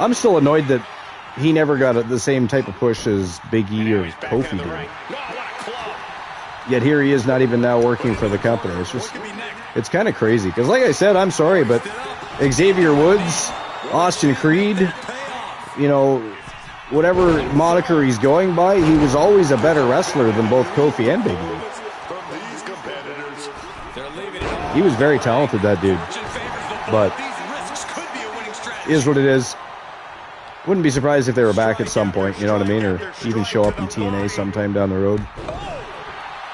I'm still annoyed that he never got the same type of push as Big E or Kofi did. Yet here he is, not even now working for the company. It's kind of crazy. Because like I said, I'm sorry, but Xavier Woods, Austin Creed, you know, whatever moniker he's going by, he was always a better wrestler than both Kofi and Big E. He was very talented, that dude. But is what it is. Wouldn't be surprised if they were back at some point, you know what I mean? Or even show up in TNA sometime down the road.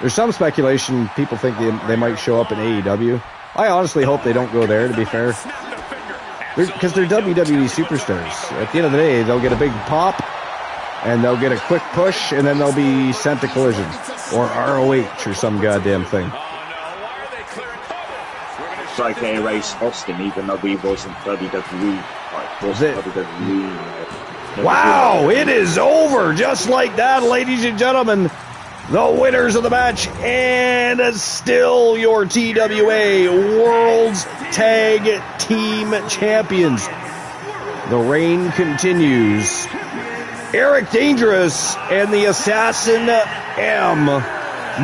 There's some speculation, people think they might show up in AEW. I honestly hope they don't go there, to be fair. Because they're WWE superstars. At the end of the day, they'll get a big pop, and they'll get a quick push, and then they'll be sent to Collision. Or ROH, or some goddamn thing. It's like they erased Austin, even though he wasn't WWE. Wow, it is over just like that, ladies and gentlemen. The winners of the match, and still your TWA World's Tag Team Champions. The reign continues. Eric Dangerous and the Assassin M.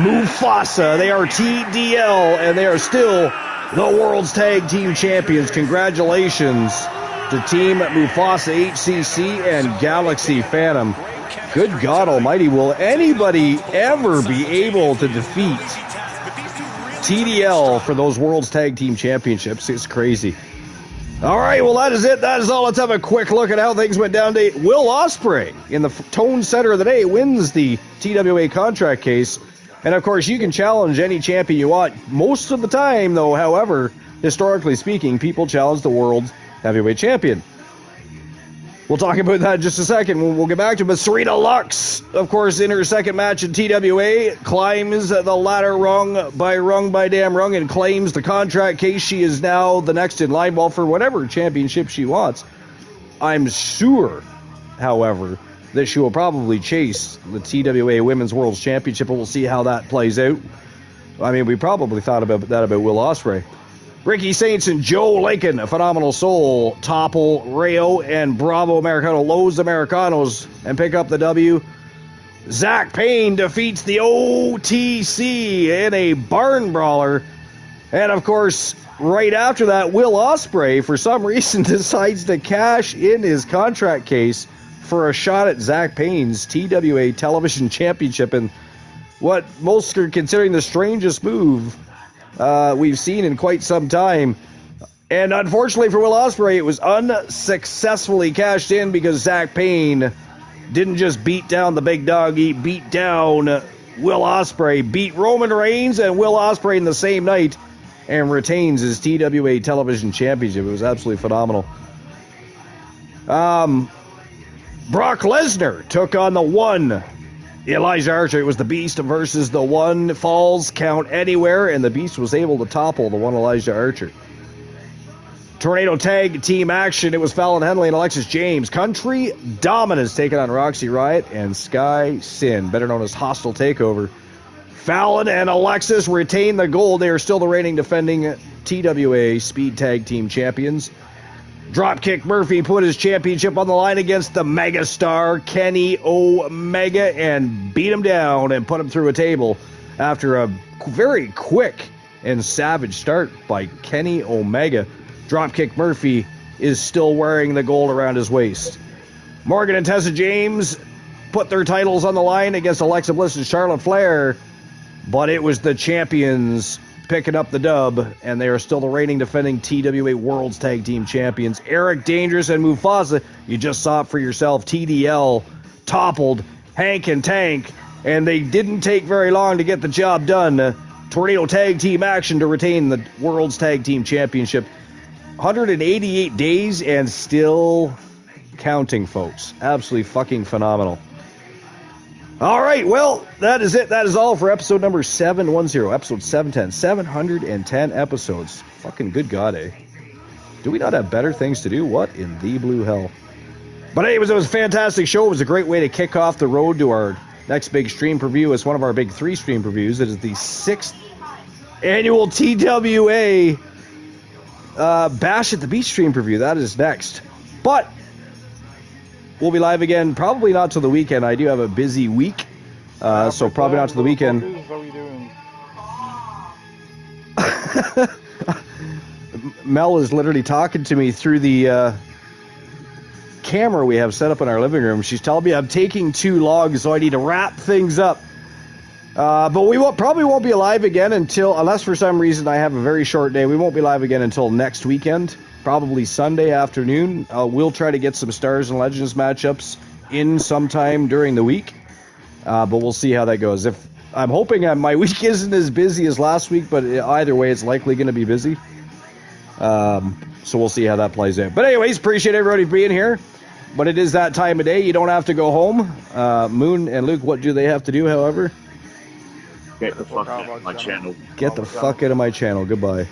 Mufasa, they are TDL, and they are still the World's Tag Team Champions. Congratulations to Team Mufasa HCC and Galaxy Phantom. Good God Almighty, will anybody ever be able to defeat TDL for those World's Tag Team Championships? It's crazy. All right, well, that is it. That is all. Let's have a quick look at how things went down today. Will Ospreay, in the tone setter of the day, wins the TWA contract case. And, of course, you can challenge any champion you want. Most of the time, though, however, historically speaking, people challenge the World Heavyweight Champion. We'll talk about that in just a second. We'll get back to it. But Serena Lux, of course, in her second match in TWA, climbs the ladder rung by damn rung and claims the contract case. She is now the next in line, well, for whatever championship she wants. I'm sure, however, that she will probably chase the TWA Women's World Championship, and we'll see how that plays out. I mean, we probably thought about that about Will Ospreay. Ricky Saints and Joe Lincoln, a phenomenal soul, topple Rayo and Bravo Americano, Los Americanos, and pick up the W. Zach Payne defeats the OTC in a barn brawler. And, of course, right after that, Will Ospreay, for some reason, decides to cash in his contract case for a shot at Zach Payne's TWA Television Championship in what most are considering the strangest move we've seen in quite some time. And unfortunately for Will Ospreay, it was unsuccessfully cashed in because Zach Payne didn't just beat down the big dog, he beat down Will Ospreay, beat Roman Reigns and Will Ospreay in the same night, and retains his TWA Television Championship. It was absolutely phenomenal. Brock Lesnar took on the one Elijah Archer. It was the Beast versus the one Falls Count Anywhere, and the Beast was able to topple the one Elijah Archer. Tornado Tag Team action. It was Fallon Henley and Alexis James. Country Dominance taking on Roxy Riot and Sky Sin, better known as Hostile Takeover. Fallon and Alexis retain the gold. They are still the reigning defending TWA Speed Tag Team champions. Dropkick Murphy put his championship on the line against the megastar Kenny Omega and beat him down and put him through a table after a very quick and savage start by Kenny Omega. Dropkick Murphy is still wearing the gold around his waist. Morgan and Tessa James put their titles on the line against Alexa Bliss and Charlotte Flair, but it was the champions picking up the dub, and they are still the reigning defending TWA World's Tag Team Champions. Eric Dangerous and Mufasa, you just saw it for yourself, TDL toppled Hank and Tank, and they didn't take very long to get the job done. Tornado Tag Team action to retain the World's Tag Team Championship. 188 days and still counting, folks. Absolutely fucking phenomenal. All right, well, that is it. That is all for episode number 710, episode 710. 710 episodes. Fucking good God, eh? Do we not have better things to do? What in the blue hell? But anyways, it was a fantastic show. It was a great way to kick off the road to our next big stream preview. It's one of our big 3 stream previews. It is the 6th annual TWA Bash at the Beach stream preview. That is next. But we'll be live again, probably not till the weekend. I do have a busy week, so probably not till the weekend. Mel is literally talking to me through the camera we have set up in our living room. She's telling me I'm taking too long, so I need to wrap things up. But we probably won't be live again until, unless for some reason I have a very short day, we won't be live again until next weekend, probably Sunday afternoon. We'll try to get some Stars and Legends matchups in sometime during the week, but we'll see how that goes. I'm hoping my week isn't as busy as last week, but either way, it's likely going to be busy. So we'll see how that plays out. But anyways, appreciate everybody being here. But it is that time of day. You don't have to go home. Moon and Luke, what do they have to do, however? Get the fuck out of my channel. Get the fuck out of my channel. Goodbye.